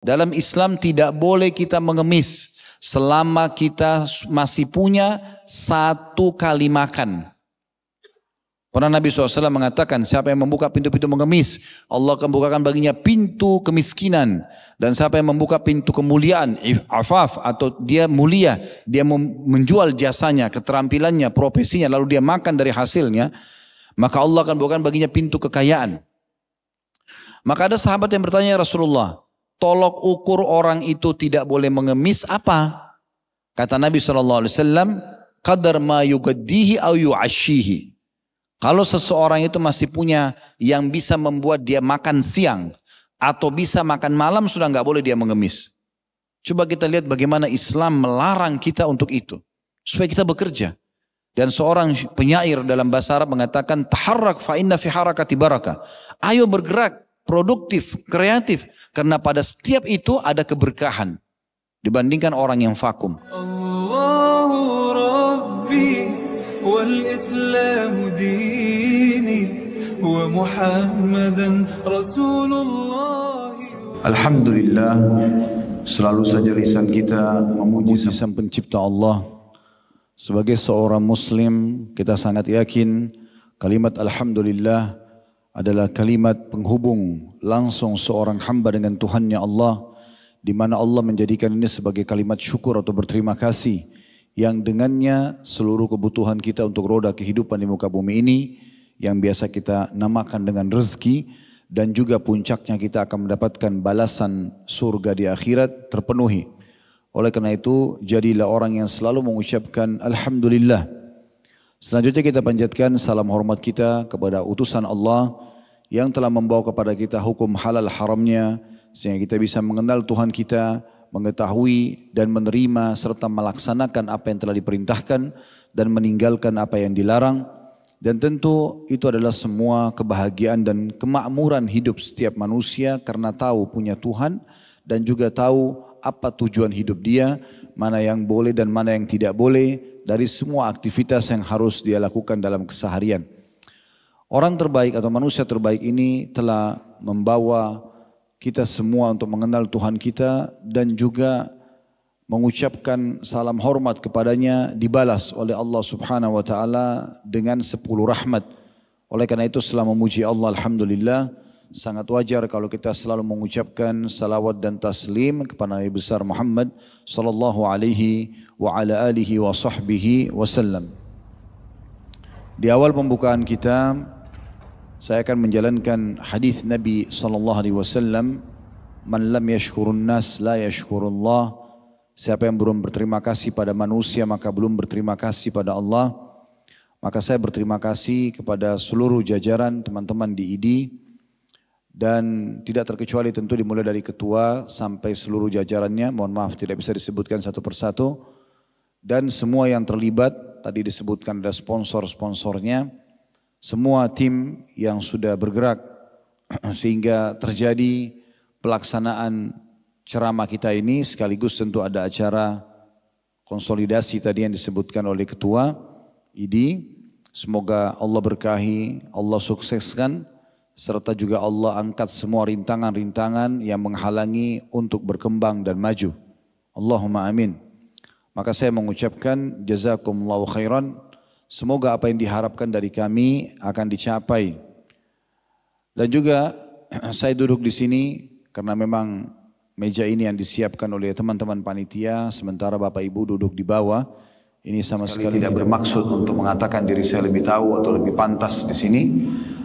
Dalam Islam tidak boleh kita mengemis selama kita masih punya satu kali makan. Pernah Nabi SAW mengatakan, siapa yang membuka pintu-pintu mengemis, Allah akan bukakan baginya pintu kemiskinan. Dan siapa yang membuka pintu kemuliaan, afaf, atau dia mulia, dia menjual jasanya, keterampilannya, profesinya, lalu dia makan dari hasilnya, maka Allah akan bukakan baginya pintu kekayaan. Maka ada sahabat yang bertanya, ya Rasulullah, tolok ukur orang itu tidak boleh mengemis apa? Kata Nabi SAW, qadar ma yugaddihi au yu'ashihi. Kalau seseorang itu masih punya yang bisa membuat dia makan siang atau bisa makan malam, sudah nggak boleh dia mengemis. Coba kita lihat bagaimana Islam melarang kita untuk itu. Supaya kita bekerja. Dan seorang penyair dalam bahasa Arab mengatakan, taharrak fa inna fi harakati barakah. Ayo bergerak, produktif, kreatif. Karena pada setiap itu ada keberkahan. Dibandingkan orang yang vakum. Allahu Rabbi wal Islamu dini wa Muhammadan Rasulullah. Alhamdulillah, selalu saja lisan kita memuji Sang Pencipta Allah. Sebagai seorang muslim, kita sangat yakin kalimat Alhamdulillah adalah kalimat penghubung langsung seorang hamba dengan Tuhannya Allah, di mana Allah menjadikan ini sebagai kalimat syukur atau berterima kasih, yang dengannya seluruh kebutuhan kita untuk roda kehidupan di muka bumi ini, yang biasa kita namakan dengan rezeki, dan juga puncaknya kita akan mendapatkan balasan surga di akhirat terpenuhi. Oleh karena itu, jadilah orang yang selalu mengucapkan Alhamdulillah. Selanjutnya kita panjatkan salam hormat kita kepada utusan Allah yang telah membawa kepada kita hukum halal haramnya, sehingga kita bisa mengenal Tuhan kita, mengetahui dan menerima serta melaksanakan apa yang telah diperintahkan dan meninggalkan apa yang dilarang. Dan tentu itu adalah semua kebahagiaan dan kemakmuran hidup setiap manusia karena tahu punya Tuhan dan juga tahu apa tujuan hidup dia, mana yang boleh dan mana yang tidak boleh dari semua aktivitas yang harus dia lakukan dalam keseharian. Orang terbaik atau manusia terbaik ini telah membawa kita semua untuk mengenal Tuhan kita dan juga mengucapkan salam hormat kepadanya dibalas oleh Allah Subhanahu wa taala dengan 10 rahmat. Oleh karena itu setelah memuji Allah alhamdulillah, sangat wajar kalau kita selalu mengucapkan salawat dan taslim kepada Nabi besar Muhammad sallallahu alaihi wa ala alihi wa sahbihi wasallam. Di awal pembukaan kita, saya akan menjalankan hadis Nabi sallallahu alaihi wasallam, "Man lam yashkurun nas la yashkurullah." Siapa yang belum berterima kasih pada manusia maka belum berterima kasih pada Allah. Maka saya berterima kasih kepada seluruh jajaran teman-teman di ID dan tidak terkecuali tentu dimulai dari ketua sampai seluruh jajarannya. Mohon maaf tidak bisa disebutkan satu persatu. Dan semua yang terlibat, tadi disebutkan ada sponsor-sponsornya. Semua tim yang sudah bergerak sehingga terjadi pelaksanaan ceramah kita ini, sekaligus tentu ada acara konsolidasi tadi yang disebutkan oleh ketua ID. Semoga Allah berkahi, Allah sukseskan, serta juga Allah angkat semua rintangan-rintangan yang menghalangi untuk berkembang dan maju. Allahumma amin. Maka saya mengucapkan jazakumullahu khairan. Semoga apa yang diharapkan dari kami akan dicapai. Dan juga saya duduk di sini karena memang meja ini yang disiapkan oleh teman-teman panitia, sementara Bapak Ibu duduk di bawah. Ini sama sekali tidak bermaksud untuk mengatakan diri saya lebih tahu atau lebih pantas di sini.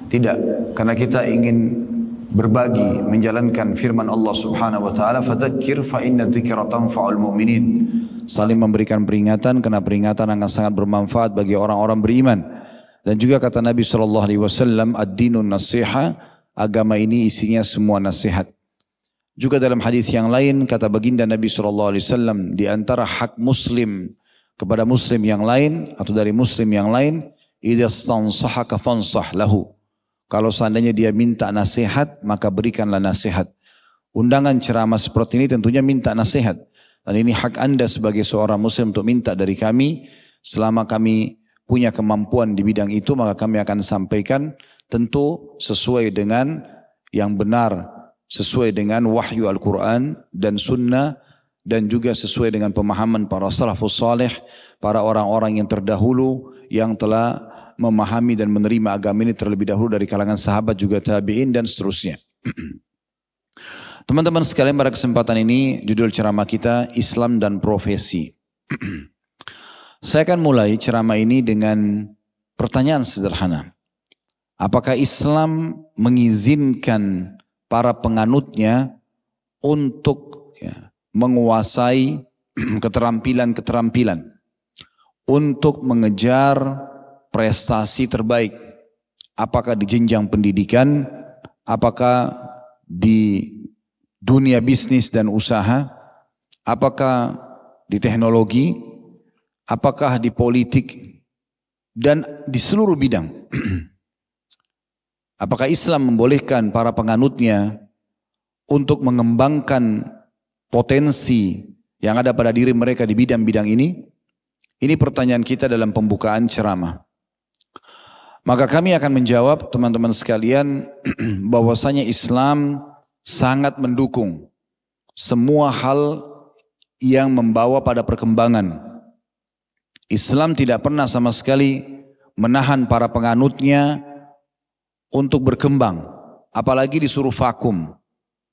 Tidak, karena kita ingin berbagi, menjalankan firman Allah Subhanahu wa taala, "Fadzakir fa inna dzikra tanfa'ul mu'minin." Saling memberikan peringatan karena peringatan akan sangat bermanfaat bagi orang-orang beriman. Dan juga kata Nabi sallallahu alaihi wasallam, "Ad-dinun nasiha." Agama ini isinya semua nasihat. Juga dalam hadis yang lain kata baginda Nabi sallallahu alaihi wasallam, di antara hak muslim kepada muslim yang lain atau dari muslim yang lain, idza stansahaka fansah lahu. Kalau seandainya dia minta nasihat, maka berikanlah nasihat. Undangan ceramah seperti ini tentunya minta nasihat. Dan ini hak Anda sebagai seorang muslim untuk minta dari kami. Selama kami punya kemampuan di bidang itu, maka kami akan sampaikan tentu sesuai dengan yang benar sesuai dengan wahyu Al-Quran dan sunnah, dan juga sesuai dengan pemahaman para salafus salih, para orang-orang yang terdahulu yang telah memahami dan menerima agama ini terlebih dahulu dari kalangan sahabat juga tabi'in dan seterusnya. Teman-teman sekalian, pada kesempatan ini judul ceramah kita Islam dan Profesi. Saya akan mulai ceramah ini dengan pertanyaan sederhana. Apakah Islam mengizinkan para penganutnya untuk menguasai keterampilan-keterampilan, untuk mengejar prestasi terbaik? Apakah di jenjang pendidikan, apakah di dunia bisnis dan usaha, apakah di teknologi, apakah di politik, dan di seluruh bidang. Apakah Islam membolehkan para penganutnya untuk mengembangkan potensi yang ada pada diri mereka di bidang-bidang ini? Ini pertanyaan kita dalam pembukaan ceramah. Maka kami akan menjawab teman-teman sekalian bahwasanya Islam sangat mendukung semua hal yang membawa pada perkembangan. Islam tidak pernah sama sekali menahan para penganutnya untuk berkembang, apalagi disuruh vakum,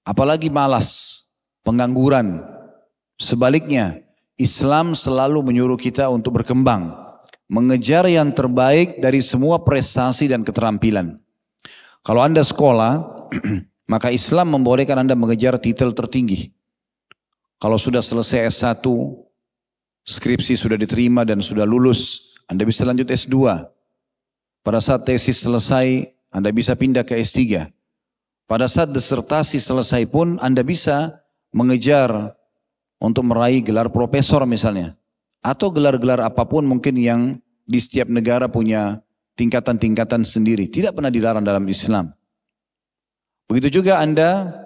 apalagi malas, pengangguran. Sebaliknya, Islam selalu menyuruh kita untuk berkembang, mengejar yang terbaik dari semua prestasi dan keterampilan. Kalau Anda sekolah, maka Islam membolehkan Anda mengejar titel tertinggi. Kalau sudah selesai S1, skripsi sudah diterima dan sudah lulus, Anda bisa lanjut S2. Pada saat tesis selesai, Anda bisa pindah ke S3. Pada saat disertasi selesai pun, Anda bisa mengejar untuk meraih gelar profesor misalnya. Atau gelar-gelar apapun mungkin yang di setiap negara punya tingkatan-tingkatan sendiri. Tidak pernah dilarang dalam Islam. Begitu juga Anda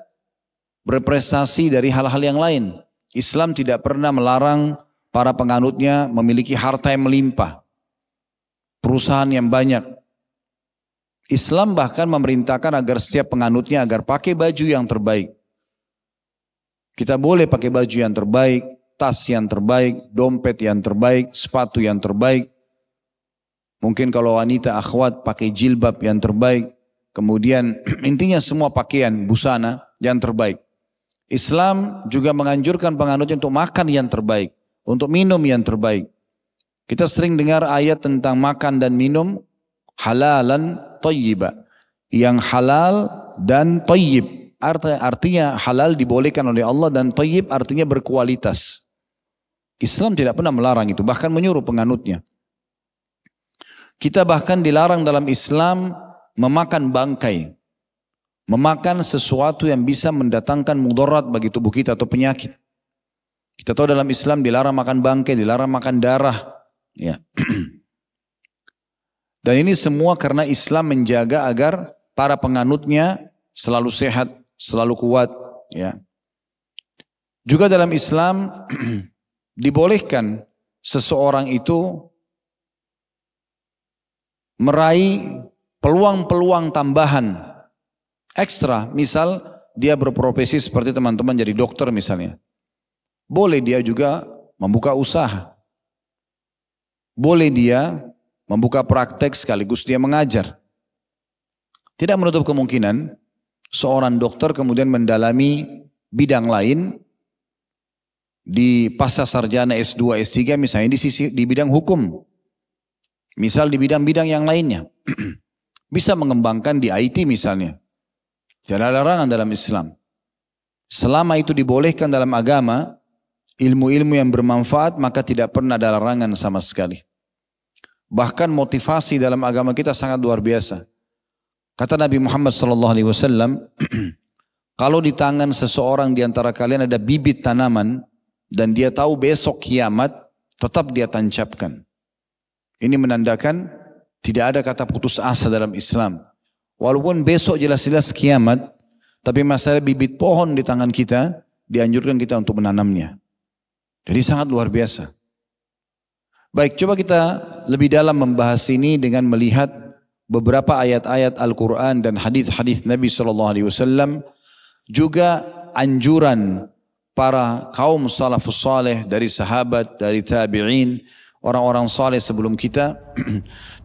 berprestasi dari hal-hal yang lain. Islam tidak pernah melarang para penganutnya memiliki harta yang melimpah, perusahaan yang banyak. Islam bahkan memerintahkan agar setiap penganutnya agar pakai baju yang terbaik. Kita boleh pakai baju yang terbaik, tas yang terbaik, dompet yang terbaik, sepatu yang terbaik. Mungkin kalau wanita akhwat pakai jilbab yang terbaik. Kemudian intinya semua pakaian, busana yang terbaik. Islam juga menganjurkan penganutnya untuk makan yang terbaik, untuk minum yang terbaik. Kita sering dengar ayat tentang makan dan minum halalan thayyiba. Yang halal dan thayyib. Artinya halal dibolehkan oleh Allah dan thayyib artinya berkualitas. Islam tidak pernah melarang itu, bahkan menyuruh penganutnya. Kita bahkan dilarang dalam Islam memakan bangkai, memakan sesuatu yang bisa mendatangkan mudarat bagi tubuh kita atau penyakit. Kita tahu dalam Islam dilarang makan bangkai, dilarang makan darah. Ya. Dan ini semua karena Islam menjaga agar para penganutnya selalu sehat, selalu kuat. Ya. Juga dalam Islam dibolehkan seseorang itu meraih peluang-peluang tambahan ekstra. Misal dia berprofesi seperti teman-teman jadi dokter misalnya. Boleh dia juga membuka usaha. Boleh dia membuka praktek sekaligus dia mengajar. Tidak menutup kemungkinan seorang dokter kemudian mendalami bidang lain di pasca sarjana S2, S3 misalnya di bidang hukum. Misal di bidang-bidang yang lainnya. Bisa mengembangkan di IT misalnya. Tidak ada larangan dalam Islam. Selama itu dibolehkan dalam agama, ilmu-ilmu yang bermanfaat, maka tidak pernah ada larangan sama sekali. Bahkan motivasi dalam agama kita sangat luar biasa. Kata Nabi Muhammad SAW, kalau di tangan seseorang di antara kalian ada bibit tanaman, dan dia tahu besok kiamat, tetap dia tancapkan. Ini menandakan tidak ada kata putus asa dalam Islam. Walaupun besok jelas-jelas kiamat, tapi masalah bibit pohon di tangan kita, dianjurkan kita untuk menanamnya. Jadi sangat luar biasa. Baik, coba kita lebih dalam membahas ini dengan melihat beberapa ayat-ayat Al-Quran dan hadis-hadis Nabi SAW juga anjuran para kaum salafus saleh dari sahabat, dari tabi'in, orang-orang saleh sebelum kita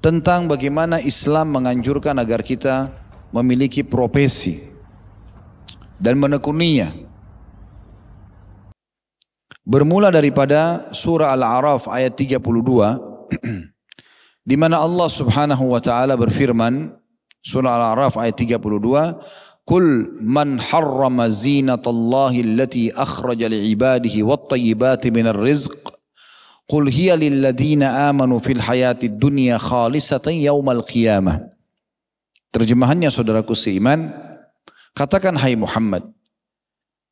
tentang bagaimana Islam menganjurkan agar kita memiliki profesi dan menekuninya. Bermula daripada surah Al-A'raf ayat 32 di mana Allah Subhanahu wa taala berfirman, surah Al-A'raf ayat 32, "Qul man harrama zinatallahi allati akhraja li'ibadihi wat-tayyibati minar rizq qul hiya lil ladzina amanu fil hayatid dunya khalisatan yaumal qiyamah." Terjemahannya saudaraku seiman, katakan hai Muhammad,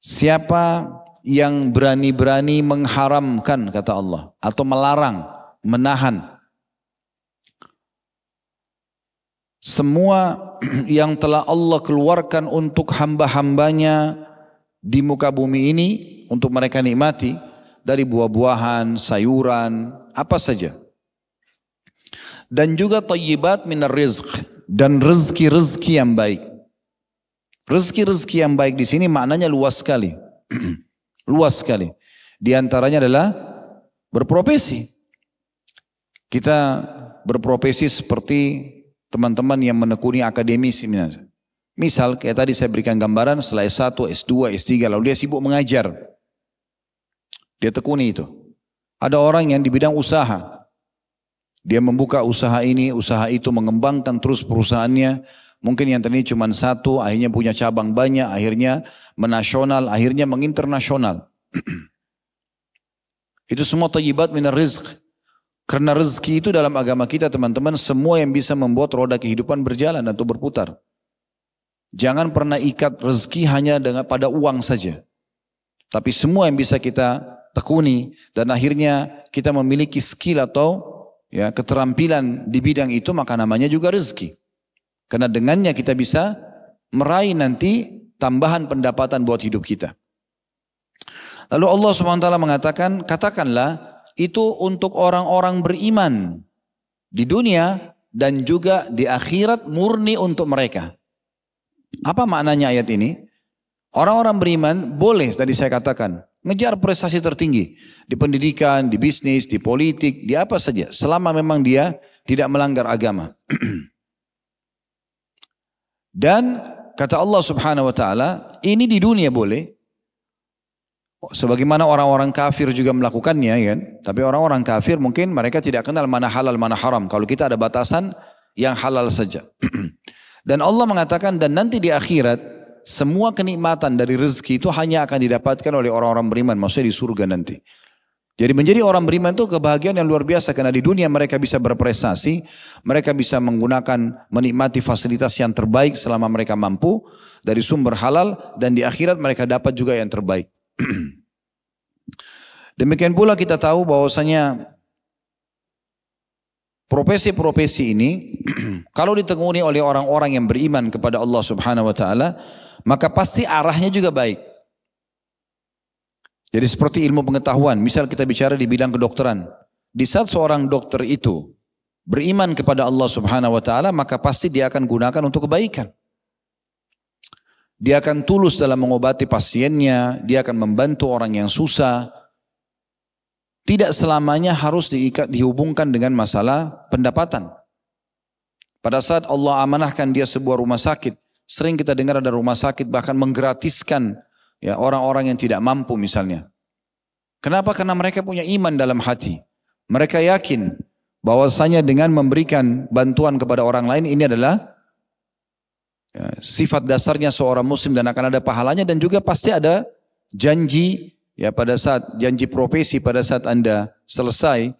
siapa yang berani-berani mengharamkan, kata Allah, atau melarang, menahan semua yang telah Allah keluarkan untuk hamba-hambanya di muka bumi ini untuk mereka nikmati dari buah-buahan, sayuran, apa saja. Dan juga thayyibat minar rizq, dan rezeki-rezeki yang baik. Rezeki-rezeki yang baik di sini maknanya luas sekali. Luas sekali. Di antaranya adalah berprofesi. Kita berprofesi seperti teman-teman yang menekuni akademisi. Misal kayak tadi saya berikan gambaran, setelah S1, S2, S3 lalu dia sibuk mengajar. Dia tekuni itu. Ada orang yang di bidang usaha. Dia membuka usaha ini, usaha itu, mengembangkan terus perusahaannya. Mungkin yang tadi cuma satu, akhirnya punya cabang banyak, akhirnya menasional, akhirnya menginternasional. Itu semua thayyibat minar rizq. Karena rezeki itu dalam agama kita teman-teman, semua yang bisa membuat roda kehidupan berjalan atau berputar. Jangan pernah ikat rezeki hanya pada uang saja. Tapi semua yang bisa kita tekuni dan akhirnya kita memiliki skill atau ya keterampilan di bidang itu, maka namanya juga rezeki. Karena dengannya kita bisa meraih nanti tambahan pendapatan buat hidup kita. Lalu Allah SWT mengatakan, katakanlah itu untuk orang-orang beriman di dunia dan juga di akhirat murni untuk mereka. Apa maknanya ayat ini? Orang-orang beriman boleh, tadi saya katakan, ngejar prestasi tertinggi di pendidikan, di bisnis, di politik, di apa saja, selama memang dia tidak melanggar agama. Dan kata Allah Subhanahu wa taala, ini di dunia boleh. Sebagaimana orang-orang kafir juga melakukannya, kan? Tapi orang-orang kafir mungkin mereka tidak kenal mana halal mana haram. Kalau kita ada batasan yang halal saja. Dan Allah mengatakan, dan nanti di akhirat semua kenikmatan dari rezeki itu hanya akan didapatkan oleh orang-orang beriman, maksudnya di surga nanti. Jadi menjadi orang beriman itu kebahagiaan yang luar biasa, karena di dunia mereka bisa berprestasi, mereka bisa menggunakan, menikmati fasilitas yang terbaik selama mereka mampu dari sumber halal, dan di akhirat mereka dapat juga yang terbaik. Demikian pula kita tahu bahwasanya profesi-profesi ini kalau ditekuni oleh orang-orang yang beriman kepada Allah Subhanahu wa taala, maka pasti arahnya juga baik. Jadi seperti ilmu pengetahuan, misal kita bicara di bidang kedokteran, di saat seorang dokter itu beriman kepada Allah Subhanahu wa taala, maka pasti dia akan gunakan untuk kebaikan. Dia akan tulus dalam mengobati pasiennya, dia akan membantu orang yang susah. Tidak selamanya harus dihubungkan dengan masalah pendapatan. Pada saat Allah amanahkan dia sebuah rumah sakit, sering kita dengar ada rumah sakit bahkan menggratiskan ya orang-orang yang tidak mampu misalnya. Kenapa? Karena mereka punya iman dalam hati. Mereka yakin bahwasanya dengan memberikan bantuan kepada orang lain ini adalah ya, sifat dasarnya seorang muslim dan akan ada pahalanya, dan juga pasti ada janji ya pada saat janji profesi, pada saat Anda selesai,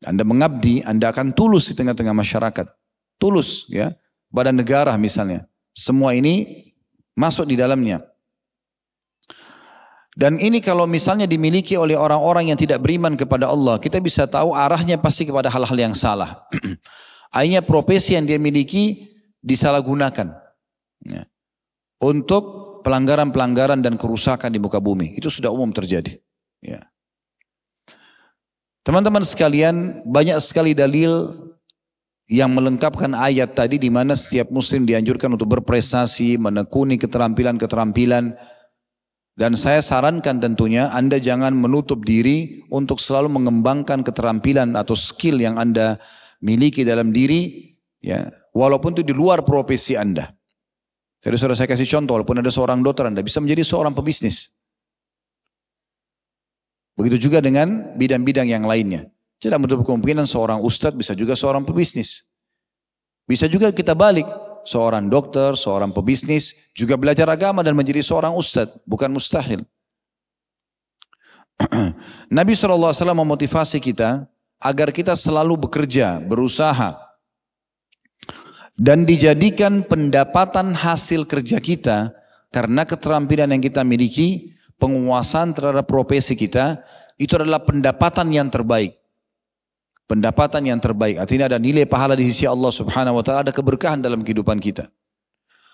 Anda mengabdi, Anda akan tulus di tengah-tengah masyarakat. Tulus ya pada negara misalnya. Semua ini masuk di dalamnya. Dan ini kalau misalnya dimiliki oleh orang-orang yang tidak beriman kepada Allah, kita bisa tahu arahnya pasti kepada hal-hal yang salah. Akhirnya profesi yang dia miliki disalahgunakan ya, untuk pelanggaran-pelanggaran dan kerusakan di muka bumi. Itu sudah umum terjadi. Ya. Teman-teman sekalian, banyak sekali dalil yang melengkapkan ayat tadi di mana setiap muslim dianjurkan untuk berprestasi, menekuni keterampilan-keterampilan. Dan saya sarankan tentunya Anda jangan menutup diri untuk selalu mengembangkan keterampilan atau skill yang Anda miliki dalam diri, ya, walaupun itu di luar profesi Anda. Jadi sudah saya kasih contoh, walaupun ada seorang dokter, Anda bisa menjadi seorang pebisnis. Begitu juga dengan bidang-bidang yang lainnya. Tidak menutup kemungkinan seorang ustadz bisa juga seorang pebisnis. Bisa juga kita balik, seorang dokter, seorang pebisnis, juga belajar agama dan menjadi seorang ustadz, bukan mustahil. Nabi SAW memotivasi kita agar kita selalu bekerja, berusaha, dan dijadikan pendapatan hasil kerja kita karena keterampilan yang kita miliki, penguasaan terhadap profesi kita, itu adalah pendapatan yang terbaik. Pendapatan yang terbaik, artinya ada nilai pahala di sisi Allah Subhanahu wa ta'ala, ada keberkahan dalam kehidupan kita.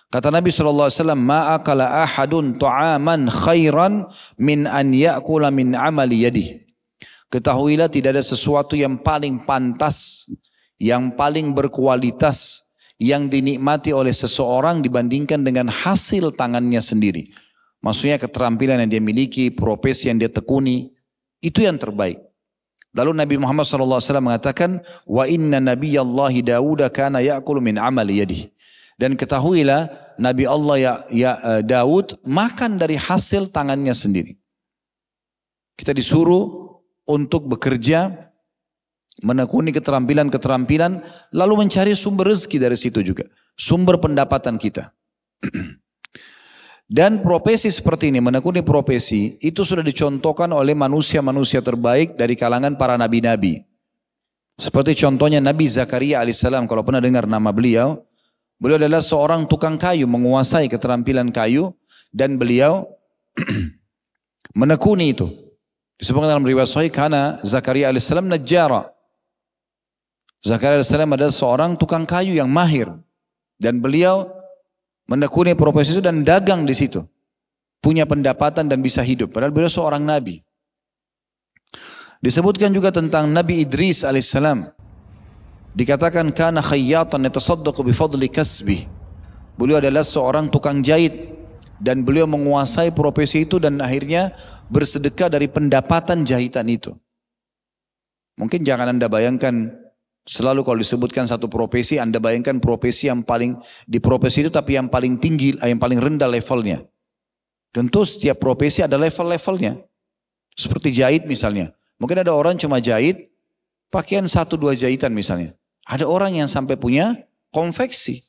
Kata Nabi SAW, ma akala ahadun ta'aman khairan min an ya'kula min amali yadih. Ketahuilah tidak ada sesuatu yang paling pantas, yang paling berkualitas, yang dinikmati oleh seseorang dibandingkan dengan hasil tangannya sendiri. Maksudnya keterampilan yang dia miliki, profesi yang dia tekuni, itu yang terbaik. Lalu Nabi Muhammad SAW mengatakan, wa inna nabiyallahi Dawud kana ya'kulu min amali yadih. Dan ketahuilah Nabi Allah Daud makan dari hasil tangannya sendiri. Kita disuruh untuk bekerja, menekuni keterampilan-keterampilan, lalu mencari sumber rezeki dari situ juga. Sumber pendapatan kita. Dan profesi seperti ini, menekuni profesi, itu sudah dicontohkan oleh manusia-manusia terbaik dari kalangan para nabi-nabi. Seperti contohnya Nabi Zakaria alaihissalam, kalau pernah dengar nama beliau, beliau adalah seorang tukang kayu, menguasai keterampilan kayu, dan beliau menekuni itu. Disebutkan dalam riwayat sahih, karena Zakaria alaihissalam najjara. Zakaria alaihissalam adalah seorang tukang kayu yang mahir, dan beliau menekuni profesi itu dan dagang di situ. Punya pendapatan dan bisa hidup. Padahal beliau seorang nabi. Disebutkan juga tentang Nabi Idris alaihissalam. Dikatakan kana khayyatan yatasaddaqu bifadli kasbih. Beliau adalah seorang tukang jahit. Dan beliau menguasai profesi itu dan akhirnya bersedekah dari pendapatan jahitan itu. Mungkin jangan Anda bayangkan, selalu kalau disebutkan satu profesi, Anda bayangkan profesi yang paling, di profesi itu tapi yang paling tinggi, yang paling rendah levelnya. Tentu setiap profesi ada level-levelnya. Seperti jahit misalnya. Mungkin ada orang cuma jahit, pakaian 1-2 jahitan misalnya. Ada orang yang sampai punya konveksi.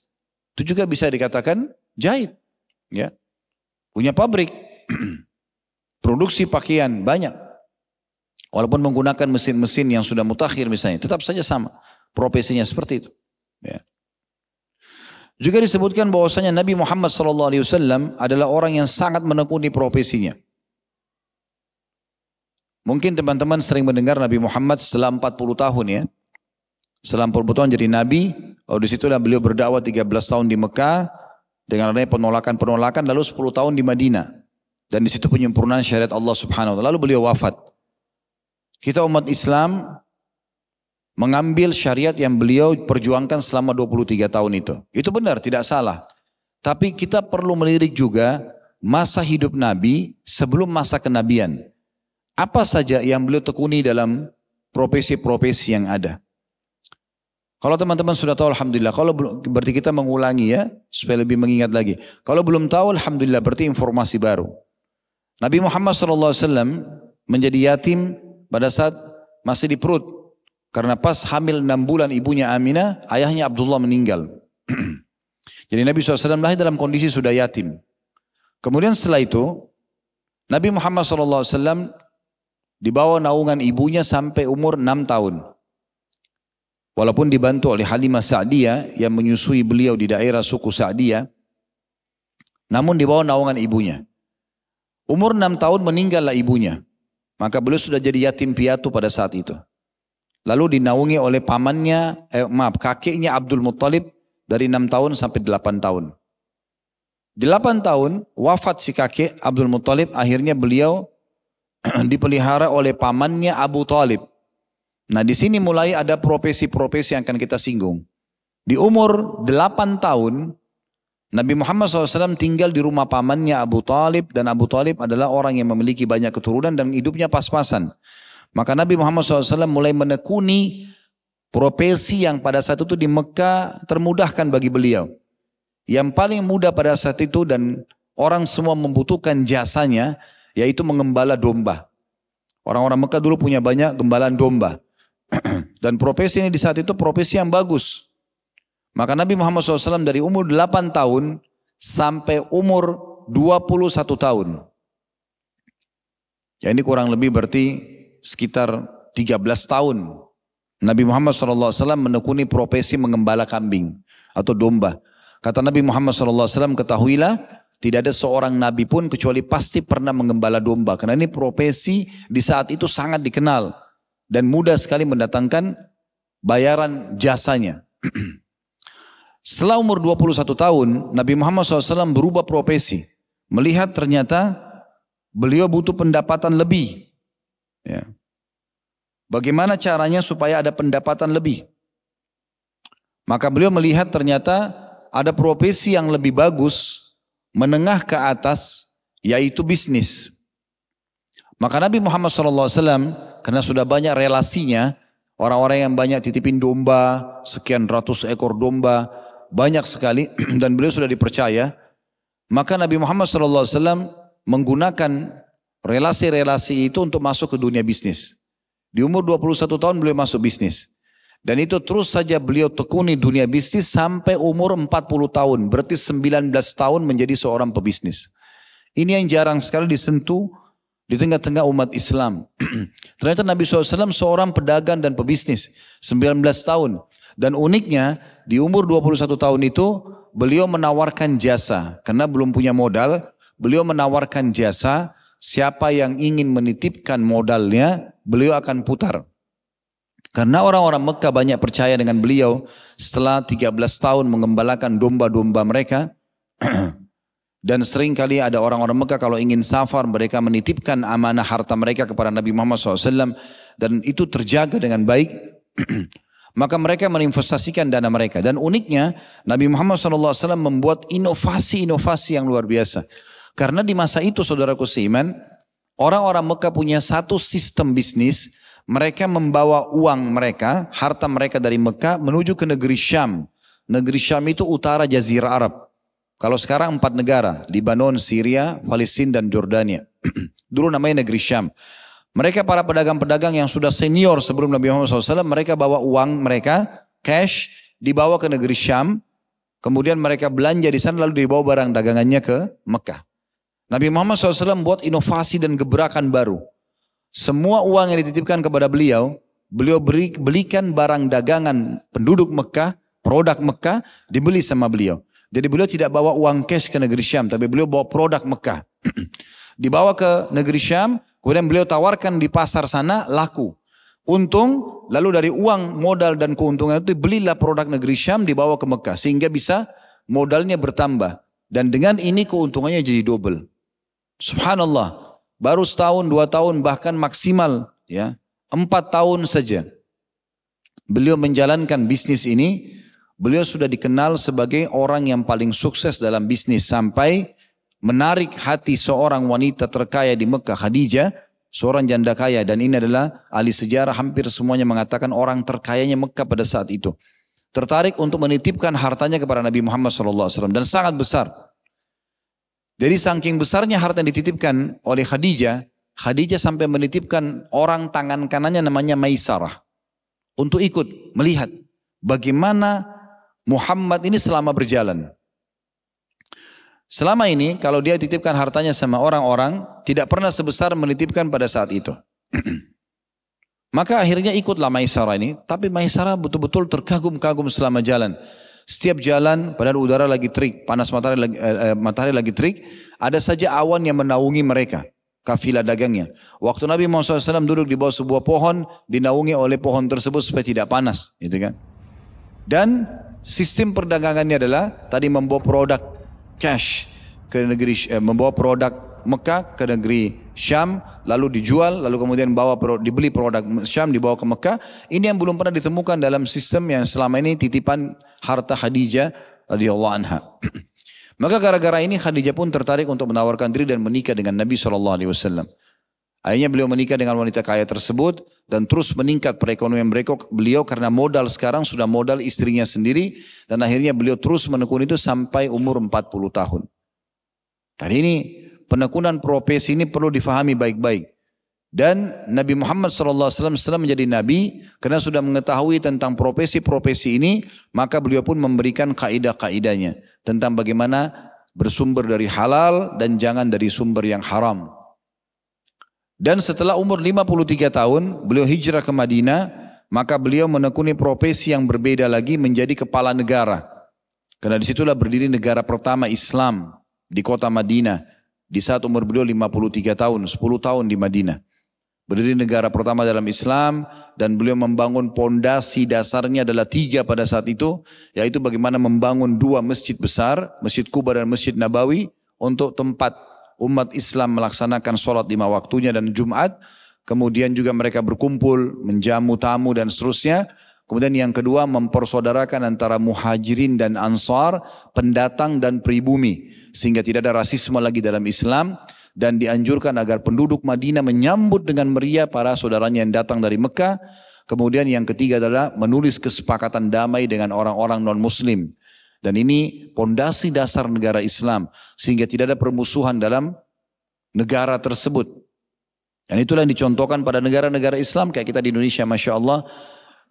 Itu juga bisa dikatakan jahit. Ya. Punya pabrik. Produksi pakaian banyak. Walaupun menggunakan mesin-mesin yang sudah mutakhir misalnya, tetap saja sama. Profesinya seperti itu. Ya. Juga disebutkan bahwasanya Nabi Muhammad SAW adalah orang yang sangat menekuni profesinya. Mungkin teman-teman sering mendengar Nabi Muhammad setelah 40 tahun ya. Setelah 40 tahun jadi Nabi, lalu disitulah beliau berdakwah 13 tahun di Mekah, dengan adanya penolakan-penolakan, lalu 10 tahun di Madinah. Dan di situ penyempurnaan syariat Allah Subhanahu wa ta'ala. Lalu beliau wafat. Kita umat Islam mengambil syariat yang beliau perjuangkan selama 23 tahun itu. Itu benar, tidak salah. Tapi kita perlu melirik juga masa hidup Nabi sebelum masa kenabian. Apa saja yang beliau tekuni dalam profesi-profesi yang ada. Kalau teman-teman sudah tahu alhamdulillah, kalau berarti kita mengulangi ya, supaya lebih mengingat lagi. Kalau belum tahu alhamdulillah berarti informasi baru. Nabi Muhammad SAW menjadi yatim pada saat masih di perut. Karena pas hamil 6 bulan ibunya Aminah, ayahnya Abdullah meninggal. Jadi Nabi SAW lahir dalam kondisi sudah yatim. Kemudian setelah itu, Nabi Muhammad SAW dibawa naungan ibunya sampai umur 6 tahun. Walaupun dibantu oleh Halimah Sa'diyah yang menyusui beliau di daerah suku Sa'diyah, namun dibawa naungan ibunya. Umur 6 tahun meninggallah ibunya. Maka beliau sudah jadi yatim piatu pada saat itu. Lalu dinaungi oleh pamannya, kakeknya Abdul Muttalib dari 6 tahun sampai 8 tahun. 8 tahun wafat si kakek Abdul Muttalib, akhirnya beliau dipelihara oleh pamannya Abu Talib. Nah di sini mulai ada profesi-profesi yang akan kita singgung. Di umur 8 tahun, Nabi Muhammad SAW tinggal di rumah pamannya Abu Talib, dan Abu Talib adalah orang yang memiliki banyak keturunan dan hidupnya pas-pasan. Maka Nabi Muhammad SAW mulai menekuni profesi yang pada saat itu di Mekah termudahkan bagi beliau. Yang paling mudah pada saat itu dan orang semua membutuhkan jasanya, yaitu mengembala domba. Orang-orang Mekah dulu punya banyak gembalaan domba. Dan profesi ini di saat itu profesi yang bagus. Maka Nabi Muhammad SAW dari umur 8 tahun sampai umur 21 tahun. Ya ini kurang lebih berarti sekitar 13 tahun. Nabi Muhammad SAW menekuni profesi mengembala kambing atau domba. Kata Nabi Muhammad SAW, ketahuilah tidak ada seorang nabi pun kecuali pasti pernah mengembala domba. Karena ini profesi di saat itu sangat dikenal. Dan mudah sekali mendatangkan bayaran jasanya. Setelah umur 21 tahun, Nabi Muhammad SAW berubah profesi. Melihat ternyata beliau butuh pendapatan lebih. Ya. Bagaimana caranya supaya ada pendapatan lebih? Maka beliau melihat ternyata ada profesi yang lebih bagus, menengah ke atas, yaitu bisnis. Maka Nabi Muhammad SAW, karena sudah banyak relasinya, orang-orang yang banyak titipin domba, sekian ratus ekor domba, banyak sekali, dan beliau sudah dipercaya, maka Nabi Muhammad SAW menggunakan relasi-relasi itu untuk masuk ke dunia bisnis. Di umur 21 tahun beliau masuk bisnis. Dan itu terus saja beliau tekuni dunia bisnis sampai umur 40 tahun. Berarti 19 tahun menjadi seorang pebisnis. Ini yang jarang sekali disentuh di tengah-tengah umat Islam. Ternyata Nabi SAW seorang pedagang dan pebisnis. 19 tahun. Dan uniknya di umur 21 tahun itu beliau menawarkan jasa. Karena belum punya modal, beliau menawarkan jasa. Siapa yang ingin menitipkan modalnya, beliau akan putar. Karena orang-orang Mekah banyak percaya dengan beliau setelah 13 tahun mengembalakan domba-domba mereka. Dan sering kali ada orang-orang Mekah kalau ingin safar, mereka menitipkan amanah harta mereka kepada Nabi Muhammad SAW. Dan itu terjaga dengan baik. Maka mereka menginvestasikan dana mereka. Dan uniknya Nabi Muhammad SAW membuat inovasi-inovasi yang luar biasa. Karena di masa itu saudaraku seiman, orang-orang Mekah punya satu sistem bisnis. Mereka membawa uang mereka, harta mereka dari Mekah menuju ke negeri Syam. Negeri Syam itu utara Jazirah Arab. Kalau sekarang 4 negara, Lebanon, Syria, Palestina dan Jordania. Dulu namanya negeri Syam. Mereka para pedagang-pedagang yang sudah senior sebelum Nabi Muhammad SAW, mereka bawa uang mereka, cash, dibawa ke negeri Syam. Kemudian mereka belanja di sana lalu dibawa barang dagangannya ke Mekah. Nabi Muhammad SAW buat inovasi dan gebrakan baru. Semua uang yang dititipkan kepada beliau, beliau belikan barang dagangan penduduk Mekah, produk Mekah, dibeli sama beliau. Jadi beliau tidak bawa uang cash ke negeri Syam, tapi beliau bawa produk Mekah. Dibawa ke negeri Syam, kemudian beliau tawarkan di pasar sana, laku. Untung, lalu dari uang modal dan keuntungan itu belilah produk negeri Syam dibawa ke Mekah. Sehingga bisa modalnya bertambah. Dan dengan ini keuntungannya jadi double. Subhanallah. Baru setahun, 2 tahun, bahkan maksimal ya 4 tahun saja. Beliau menjalankan bisnis ini. Beliau sudah dikenal sebagai orang yang paling sukses dalam bisnis. Sampai menarik hati seorang wanita terkaya di Mekah, Khadijah. Seorang janda kaya, dan ini adalah ahli sejarah hampir semuanya mengatakan orang terkayanya Mekah pada saat itu. Tertarik untuk menitipkan hartanya kepada Nabi Muhammad SAW. Dan sangat besar. Jadi saking besarnya harta yang dititipkan oleh Khadijah, Khadijah sampai menitipkan orang tangan kanannya namanya Maisarah. Untuk ikut melihat bagaimana Muhammad ini selama berjalan. Selama ini kalau dia titipkan hartanya sama orang-orang, tidak pernah sebesar menitipkan pada saat itu. Maka akhirnya ikutlah Maisarah ini. Tapi Maisarah betul-betul terkagum-kagum selama jalan. Setiap jalan, padahal udara lagi terik, panas matahari lagi terik, ada saja awan yang menaungi mereka, kafilah dagangnya. Waktu Nabi Muhammad SAW duduk di bawah sebuah pohon, dinaungi oleh pohon tersebut supaya tidak panas, gitu kan? Dan sistem perdagangannya adalah tadi membawa produk cash ke negeri, membawa produk Mekah ke negeri Syam, lalu dijual, lalu kemudian dibeli produk Syam dibawa ke Mekah. Ini yang belum pernah ditemukan dalam sistem yang selama ini titipan harta Khadijah radhiyallahu anha. Maka gara-gara ini Khadijah pun tertarik untuk menawarkan diri dan menikah dengan Nabi SAW. Akhirnya beliau menikah dengan wanita kaya tersebut dan terus meningkat perekonomian beliau karena modal sekarang sudah modal istrinya sendiri, dan akhirnya beliau terus menekuni itu sampai umur 40 tahun. Dan ini penekunan profesi ini perlu difahami baik-baik. Dan Nabi Muhammad SAW setelah menjadi Nabi, karena sudah mengetahui tentang profesi-profesi ini, maka beliau pun memberikan kaidah-kaidahnya tentang bagaimana bersumber dari halal dan jangan dari sumber yang haram. Dan setelah umur 53 tahun, beliau hijrah ke Madinah, maka beliau menekuni profesi yang berbeda lagi menjadi kepala negara. Karena disitulah berdiri negara pertama Islam di kota Madinah. Di saat umur beliau 53 tahun, 10 tahun di Madinah. Berdiri negara pertama dalam Islam, dan beliau membangun pondasi dasarnya adalah 3 pada saat itu, yaitu bagaimana membangun 2 masjid besar, Masjid Quba dan Masjid Nabawi, untuk tempat umat Islam melaksanakan sholat 5 waktunya dan Jumat. Kemudian juga mereka berkumpul, menjamu tamu dan seterusnya. Kemudian yang kedua, mempersaudarakan antara muhajirin dan ansar, pendatang dan pribumi, sehingga tidak ada rasisme lagi dalam Islam. Dan dianjurkan agar penduduk Madinah menyambut dengan meriah para saudaranya yang datang dari Mekah. Kemudian yang ketiga adalah menulis kesepakatan damai dengan orang-orang non-muslim. Dan ini pondasi dasar negara Islam, sehingga tidak ada permusuhan dalam negara tersebut. Dan itulah yang dicontohkan pada negara-negara Islam, kayak kita di Indonesia, Masya Allah.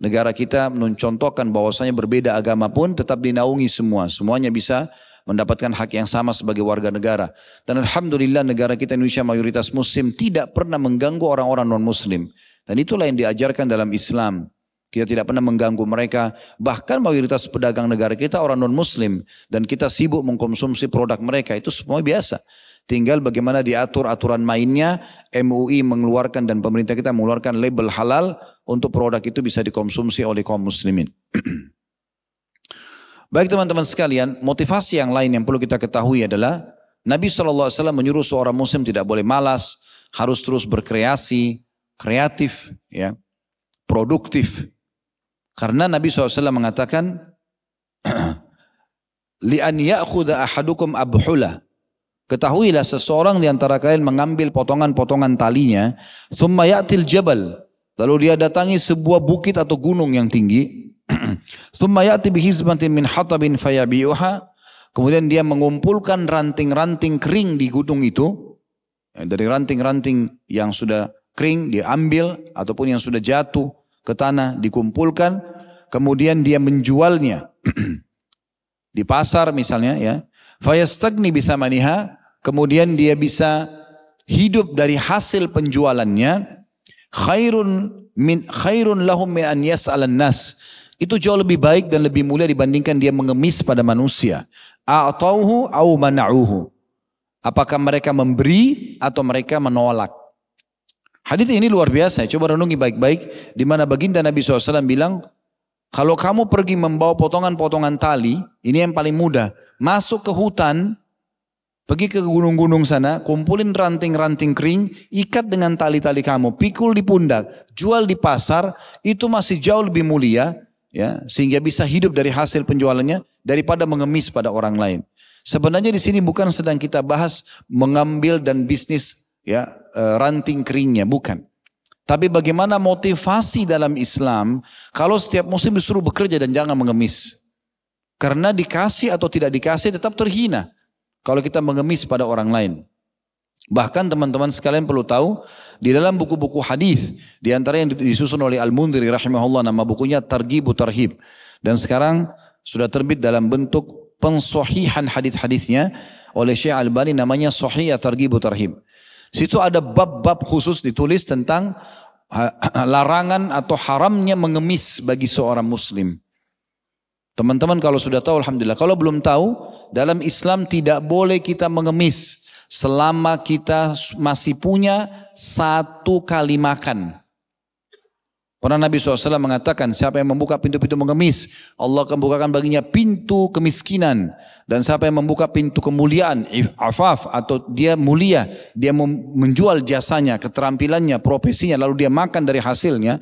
Negara kita mencontohkan bahwasanya berbeda agama pun tetap dinaungi semua. Semuanya bisa mendapatkan hak yang sama sebagai warga negara. Dan alhamdulillah negara kita Indonesia mayoritas muslim, tidak pernah mengganggu orang-orang non-muslim. Dan itulah yang diajarkan dalam Islam. Kita tidak pernah mengganggu mereka. Bahkan mayoritas pedagang negara kita orang non-muslim, dan kita sibuk mengkonsumsi produk mereka. Itu semua biasa. Tinggal bagaimana diatur aturan mainnya. MUI mengeluarkan dan pemerintah kita mengeluarkan label halal untuk produk itu bisa dikonsumsi oleh kaum muslimin. Baik teman-teman sekalian, motivasi yang lain yang perlu kita ketahui adalah Nabi SAW menyuruh seorang muslim tidak boleh malas, harus terus berkreasi, kreatif, ya, produktif. Karena Nabi SAW mengatakan, li'an ya'khudha ahadukum abhula. Ketahuilah seseorang di antara kalian mengambil potongan-potongan talinya, thumma ya'til jabal. Lalu dia datangi sebuah bukit atau gunung yang tinggi. Thumma ya'ti bihizmatin min hatabin fayabi'uha. Kemudian dia mengumpulkan ranting-ranting kering di gunung itu. Dari ranting-ranting yang sudah kering diambil ataupun yang sudah jatuh ke tanah dikumpulkan. Kemudian dia menjualnya di pasar misalnya, ya. Fayastagni bithamaniha. Kemudian dia bisa hidup dari hasil penjualannya. Khairun lahum min an yas'alan nas. Itu jauh lebih baik dan lebih mulia dibandingkan dia mengemis pada manusia. A'tauhu au mana'uhu. Apakah mereka memberi atau mereka menolak. Hadits ini luar biasa. Coba renungi baik-baik. Di mana baginda Nabi SAW bilang, kalau kamu pergi membawa potongan-potongan tali, ini yang paling mudah. Masuk ke hutan, pergi ke gunung-gunung sana, kumpulin ranting-ranting kering, ikat dengan tali-tali kamu, pikul di pundak, jual di pasar, itu masih jauh lebih mulia. Ya, sehingga bisa hidup dari hasil penjualannya daripada mengemis pada orang lain. Sebenarnya di sini bukan sedang kita bahas mengambil dan bisnis, ya, ranting keringnya, bukan. Tapi bagaimana motivasi dalam Islam kalau setiap muslim disuruh bekerja dan jangan mengemis. Karena dikasih atau tidak dikasih tetap terhina kalau kita mengemis pada orang lain. Bahkan teman-teman sekalian perlu tahu, di dalam buku-buku hadis, di antara yang disusun oleh Al-Mundhiri rahimahullah, nama bukunya Targhib Tarhib. Dan sekarang sudah terbit dalam bentuk pensohihan hadis-hadisnya oleh Syekh Albani, namanya Sahih Targhib Tarhib. Situ ada bab-bab khusus ditulis tentang larangan atau haramnya mengemis bagi seorang muslim. Teman-teman kalau sudah tahu alhamdulillah. Kalau belum tahu, dalam Islam tidak boleh kita mengemis selama kita masih punya 1 kali makan. Pernah Nabi SAW mengatakan, siapa yang membuka pintu-pintu mengemis, Allah akan bukakan baginya pintu kemiskinan. Dan siapa yang membuka pintu kemuliaan, afaf, atau dia mulia, dia menjual jasanya, keterampilannya, profesinya, lalu dia makan dari hasilnya,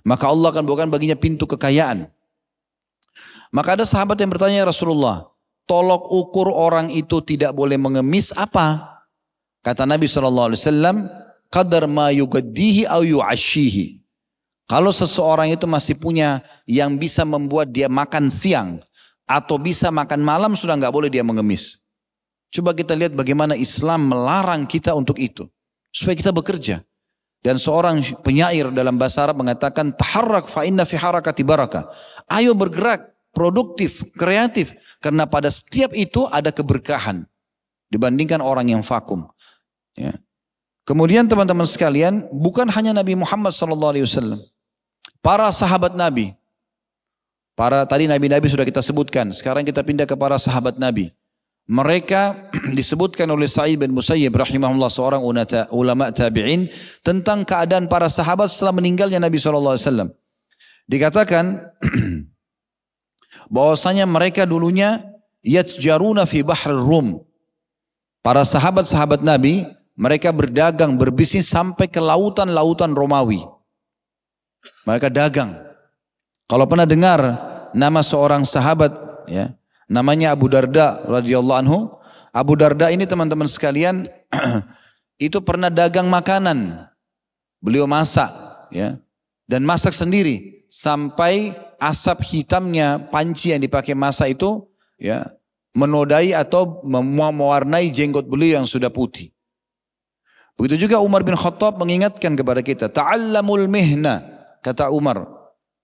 maka Allah akan bukakan baginya pintu kekayaan. Maka ada sahabat yang bertanya, Rasulullah, tolok ukur orang itu tidak boleh mengemis apa? Kata Nabi SAW, qadar ma yugaddihi au yu'ashihi. Kalau seseorang itu masih punya yang bisa membuat dia makan siang atau bisa makan malam, sudah nggak boleh dia mengemis. Coba kita lihat bagaimana Islam melarang kita untuk itu. Supaya kita bekerja. Dan seorang penyair dalam bahasa Arab mengatakan, taharrak fa inna fi harakati barakah. Ayo bergerak, produktif, kreatif. Karena pada setiap itu ada keberkahan. Dibandingkan orang yang vakum. Ya. Kemudian teman-teman sekalian, bukan hanya Nabi Muhammad SAW. Para sahabat Nabi. Tadi Nabi-Nabi sudah kita sebutkan. Sekarang kita pindah ke para sahabat Nabi. Mereka disebutkan oleh Sa'id bin Musayyib rahimahullah, seorang ulama tabi'in, tentang keadaan para sahabat setelah meninggalnya Nabi SAW. Dikatakan bahwasanya mereka dulunya yatjaruna fi bahr Rum. Para sahabat-sahabat Nabi, mereka berdagang, berbisnis sampai ke lautan-lautan Romawi. Mereka dagang. Kalau pernah dengar nama seorang sahabat, ya, namanya Abu Darda radhiyallahu anhu. Abu Darda ini teman-teman sekalian itu pernah dagang makanan. Beliau masak, ya, dan masak sendiri sampai asap hitamnya panci yang dipakai masak itu, ya, menodai atau mewarnai jenggot beliau yang sudah putih. Begitu juga Umar bin Khattab mengingatkan kepada kita, ta'allamul mihna, kata Umar.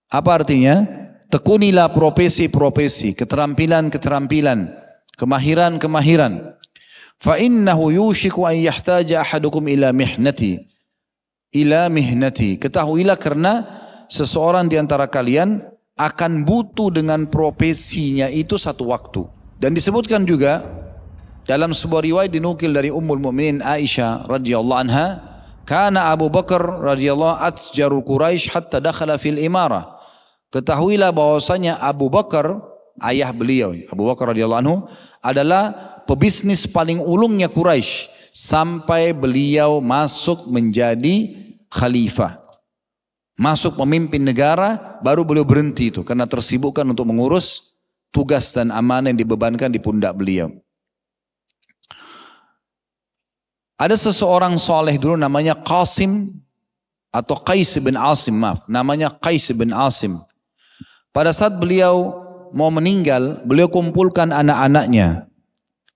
Apa artinya? Tekunilah profesi-profesi, keterampilan-keterampilan, kemahiran-kemahiran. Fa innahu yushiku an yahtaja ahadukum ila mihnati. Ketahuilah karena seseorang di antara kalian akan butuh dengan profesinya itu satu waktu. Dan disebutkan juga dalam sebuah riwayat dinukil dari Ummul Mukminin Aisyah radhiyallahu anha, kana Abu Bakar radhiyallahu atjarul Quraisy hatta dakhala fil imarah. Ketahuilah bahwasanya Abu Bakar, ayah beliau, Abu Bakar radhiyallahu anhu, adalah pebisnis paling ulungnya Quraisy sampai beliau masuk menjadi khalifah. Masuk memimpin negara, baru beliau berhenti itu karena tersibukkan untuk mengurus tugas dan amanah yang dibebankan di pundak beliau. Ada seseorang soleh dulu namanya Qasim atau Qais bin Asim, namanya Qais bin Asim. Pada saat beliau mau meninggal, beliau kumpulkan anak-anaknya.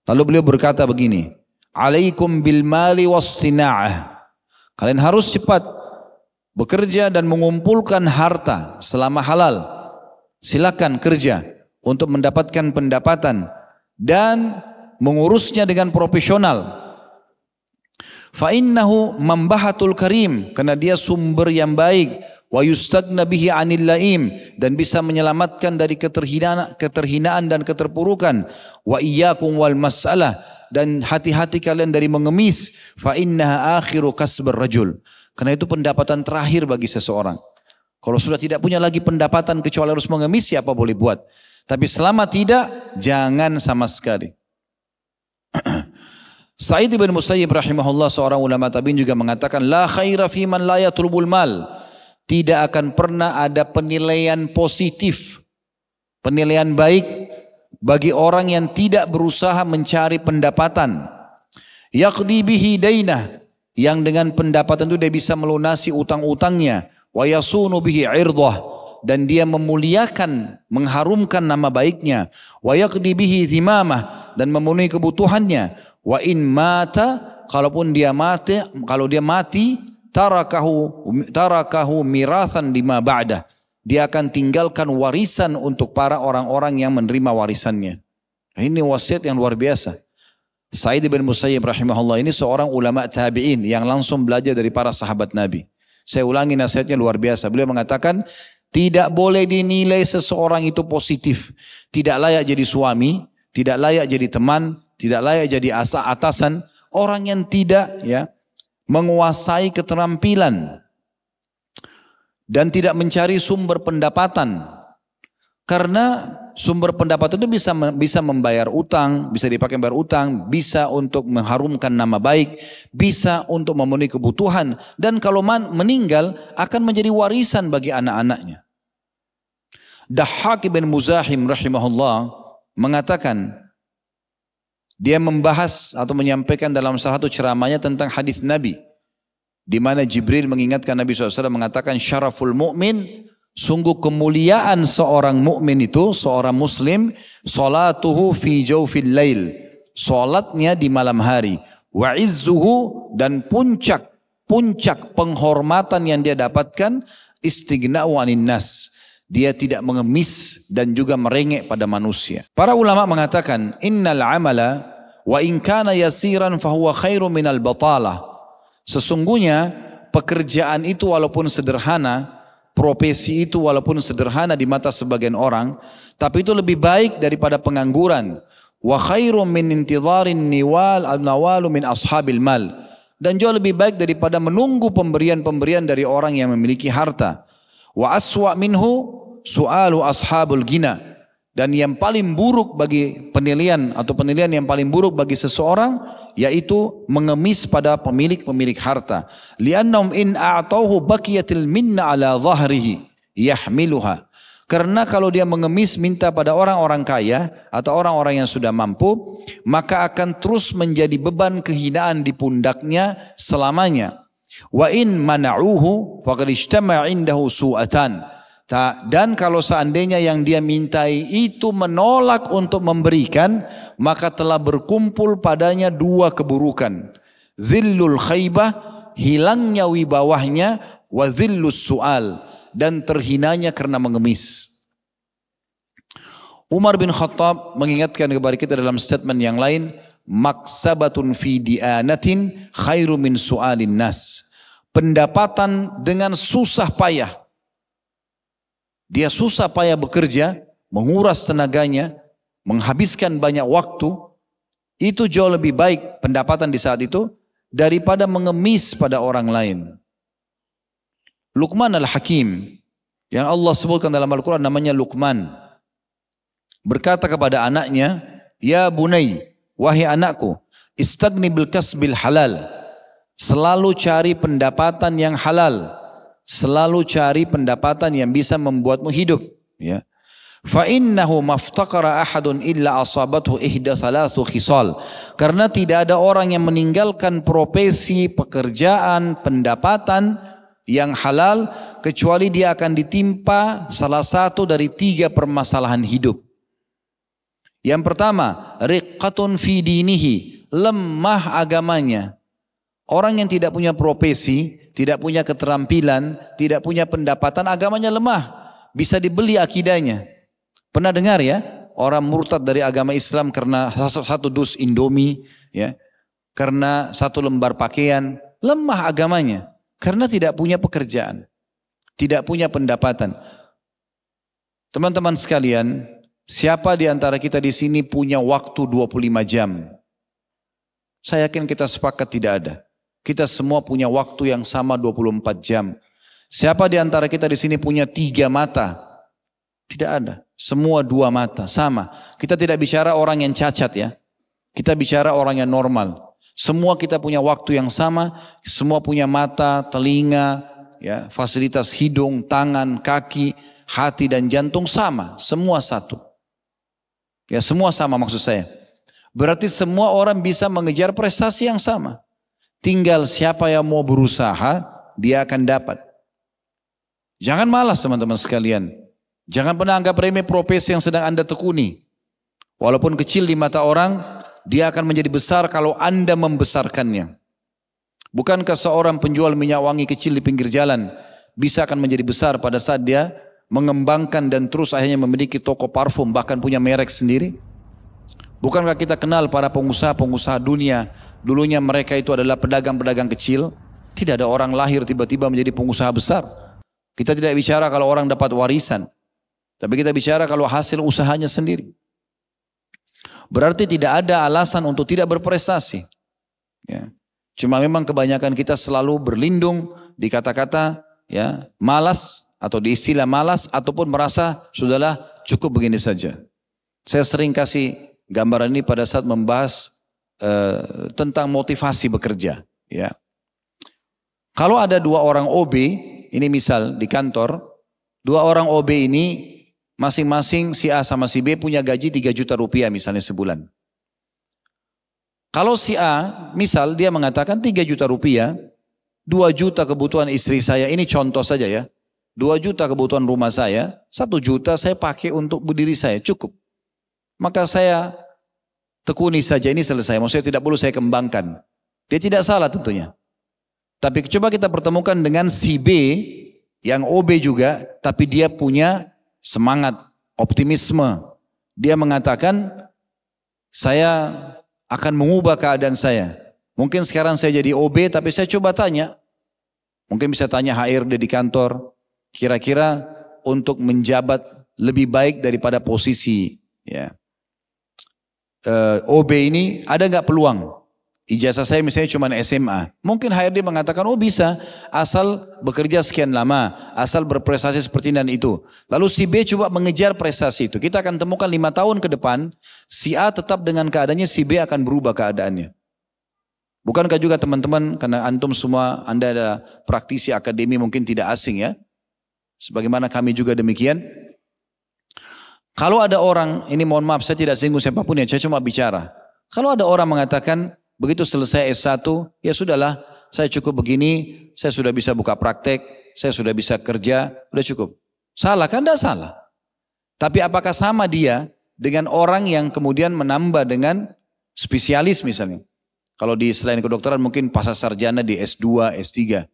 Lalu beliau berkata begini, alaikum bil mali wastina'ah. Kalian harus cepat bekerja dan mengumpulkan harta selama halal. Silakan kerja untuk mendapatkan pendapatan dan mengurusnya dengan profesional. Fa innahu mambahatul karim, karena dia sumber yang baik, wa yustagna bihi 'anil laim, dan bisa menyelamatkan dari keterhinaan dan keterpurukan. Wa iyyakum wal mas'alah, dan hati-hati kalian dari mengemis. Fa innaha akhiru kasbar rajul, karena itu pendapatan terakhir bagi seseorang. Kalau sudah tidak punya lagi pendapatan kecuali harus mengemis, siapa boleh buat. Tapi selama tidak, jangan sama sekali. Sa'id bin Musayyib rahimahullah, seorang ulama tabi'in, juga mengatakan, la khaira fi man la yatlubul mal. Tidak akan pernah ada penilaian positif, penilaian baik bagi orang yang tidak berusaha mencari pendapatan. Yaqdi bihi dainah, yang dengan pendapatan itu dia bisa melunasi utang-utangnya. Wa yasunu bihi irdah, dan dia memuliakan, mengharumkan nama baiknya. Wa yaqdi bihi zimamah, dan memenuhi kebutuhannya. Wa in mata, kalaupun dia mati, kalau dia mati, tarakahu mirathan lima ba'dah, dia akan tinggalkan warisan untuk para orang-orang yang menerima warisannya. Ini wasiat yang luar biasa. Sa'id bin Musayyib rahimahullah ini seorang ulama tabi'in yang langsung belajar dari para sahabat Nabi. Saya ulangi nasihatnya, luar biasa. Beliau mengatakan, tidak boleh dinilai seseorang itu positif. Tidak layak jadi suami, tidak layak jadi teman, tidak layak jadi atasan, orang yang tidak, ya, menguasai keterampilan dan tidak mencari sumber pendapatan. Karena sumber pendapatan itu bisa membayar utang, bisa dipakai membayar utang, bisa untuk mengharumkan nama baik, bisa untuk memenuhi kebutuhan, dan kalau meninggal akan menjadi warisan bagi anak-anaknya. Dahhak bin Muzahim rahimahullah mengatakan, dia membahas atau menyampaikan dalam salah satu ceramahnya tentang hadis Nabi, di mana Jibril mengingatkan Nabi SAW mengatakan, syaraful mu'min, sungguh kemuliaan seorang mukmin itu, seorang muslim, salatuhu fi jawfil lail, salatnya di malam hari, wa izzuhu, dan puncak penghormatan yang dia dapatkan, istighna'u anin nas, dia tidak mengemis dan juga merengek pada manusia. Para ulama mengatakan, innal amala wa in kana yasiran fahuwa khairu minal batalah. Sesungguhnya pekerjaan itu walaupun sederhana, profesi itu walaupun sederhana di mata sebagian orang, tapi itu lebih baik daripada pengangguran. Wa khairum min intidharin nawalu min ashabil mal. Dan jauh lebih baik daripada menunggu pemberian-pemberian dari orang yang memiliki harta. Wa aswa minhu su'alu ashabul gina. Dan yang paling buruk bagi penilaian yang paling buruk bagi seseorang, yaitu mengemis pada pemilik harta. Liannahum in a'tauhu baqiyatil minna ala dhahrihi yahmiluha. Karena kalau dia mengemis minta pada orang-orang kaya atau orang-orang yang sudah mampu, maka akan terus menjadi beban kehinaan di pundaknya selamanya. Wa in mana'uhu faqad ijtama'a indahu su'atan. Dan kalau seandainya yang dia mintai itu menolak untuk memberikan, maka telah berkumpul padanya dua keburukan. Dhillul khaybah, hilangnya wibawahnya, wa dhillus su'al, dan terhinanya karena mengemis. Umar bin Khattab mengingatkan kepada kita dalam statement yang lain, maksabatun fi di'anatin khairu min su'alin nas. Pendapatan dengan susah payah. Dia susah payah bekerja, menguras tenaganya, menghabiskan banyak waktu, itu jauh lebih baik pendapatan di saat itu daripada mengemis pada orang lain. Luqman al-Hakim, yang Allah sebutkan dalam Al-Quran namanya Luqman, berkata kepada anaknya, ya bunai, wahai anakku, istagni bil kasbil halal, selalu cari pendapatan yang halal, selalu cari pendapatan yang bisa membuatmu hidup, ya. Fa innahu maftaqara ahadun illa asabathu ihda thalathu khisal. Karena tidak ada orang yang meninggalkan profesi, pekerjaan, pendapatan yang halal kecuali dia akan ditimpa salah satu dari 3 permasalahan hidup. Yang pertama, riqqatun fi dinihi, lemah agamanya. Orang yang tidak punya profesi, tidak punya keterampilan, tidak punya pendapatan, agamanya lemah. Bisa dibeli akidahnya. Pernah dengar ya, orang murtad dari agama Islam karena satu dus Indomie, ya, karena 1 lembar pakaian, lemah agamanya. Karena tidak punya pekerjaan, tidak punya pendapatan. Teman-teman sekalian, siapa di antara kita di sini punya waktu 25 jam? Saya yakin kita sepakat tidak ada. Kita semua punya waktu yang sama 24 jam. Siapa di antara kita di sini punya 3 mata? Tidak ada. Semua 2 mata, sama. Kita tidak bicara orang yang cacat ya. Kita bicara orang yang normal. Semua kita punya waktu yang sama. Semua punya mata, telinga, ya, fasilitas hidung, tangan, kaki, hati dan jantung sama. Semua satu. Ya, semua sama maksud saya. Berarti semua orang bisa mengejar prestasi yang sama. Tinggal siapa yang mau berusaha, dia akan dapat. Jangan malas teman-teman sekalian. Jangan pernah anggap remeh profesi yang sedang Anda tekuni. Walaupun kecil di mata orang, dia akan menjadi besar kalau Anda membesarkannya. Bukankah seorang penjual minyak wangi kecil di pinggir jalan bisa akan menjadi besar pada saat dia mengembangkan dan terus akhirnya memiliki toko parfum, bahkan punya merek sendiri? Bukankah kita kenal para pengusaha-pengusaha dunia, dulunya mereka itu adalah pedagang-pedagang kecil, tidak ada orang lahir tiba-tiba menjadi pengusaha besar. Kita tidak bicara kalau orang dapat warisan, tapi kita bicara kalau hasil usahanya sendiri. Berarti tidak ada alasan untuk tidak berprestasi. Ya. Cuma memang kebanyakan kita selalu berlindung di kata-kata ya malas atau di istilah malas ataupun merasa sudahlah cukup begini saja. Saya sering kasih gambaran ini pada saat membahas tentang motivasi bekerja. Ya. Kalau ada 2 orang OB, ini misal di kantor, 2 orang OB ini masing-masing si A sama si B punya gaji 3 juta rupiah misalnya sebulan. Kalau si A, misal dia mengatakan 3 juta rupiah, 2 juta kebutuhan istri saya, ini contoh saja ya. 2 juta kebutuhan rumah saya, 1 juta saya pakai untuk diri saya, cukup. Maka saya tekuni saja, ini selesai. Maksudnya tidak perlu saya kembangkan. Dia tidak salah tentunya. Tapi coba kita pertemukan dengan si B, yang OB juga, tapi dia punya semangat, optimisme. Dia mengatakan, saya akan mengubah keadaan saya. Mungkin sekarang saya jadi OB, tapi saya coba tanya. Mungkin bisa tanya HRD di kantor, kira-kira untuk menjabat lebih baik daripada posisi ya, OB ini, ada nggak peluang? Ijazah saya misalnya cuma SMA. Mungkin HRD mengatakan, oh bisa, asal bekerja sekian lama, asal berprestasi seperti dan itu. Lalu si B coba mengejar prestasi itu. Kita akan temukan 5 tahun ke depan, si A tetap dengan keadaannya, si B akan berubah keadaannya. Bukankah juga teman-teman, karena antum semua, Anda ada praktisi akademi mungkin tidak asing ya. Sebagaimana kami juga demikian. Kalau ada orang, ini mohon maaf saya tidak singgung siapapun ya, saya cuma bicara. Kalau ada orang mengatakan, begitu selesai S1, ya sudahlah, saya cukup begini, saya sudah bisa buka praktek, saya sudah bisa kerja, sudah cukup. Salah kan? Tidak salah. Tapi apakah sama dia dengan orang yang kemudian menambah dengan spesialis misalnya? Kalau di selain kedokteran mungkin pasca sarjana di S2, S3.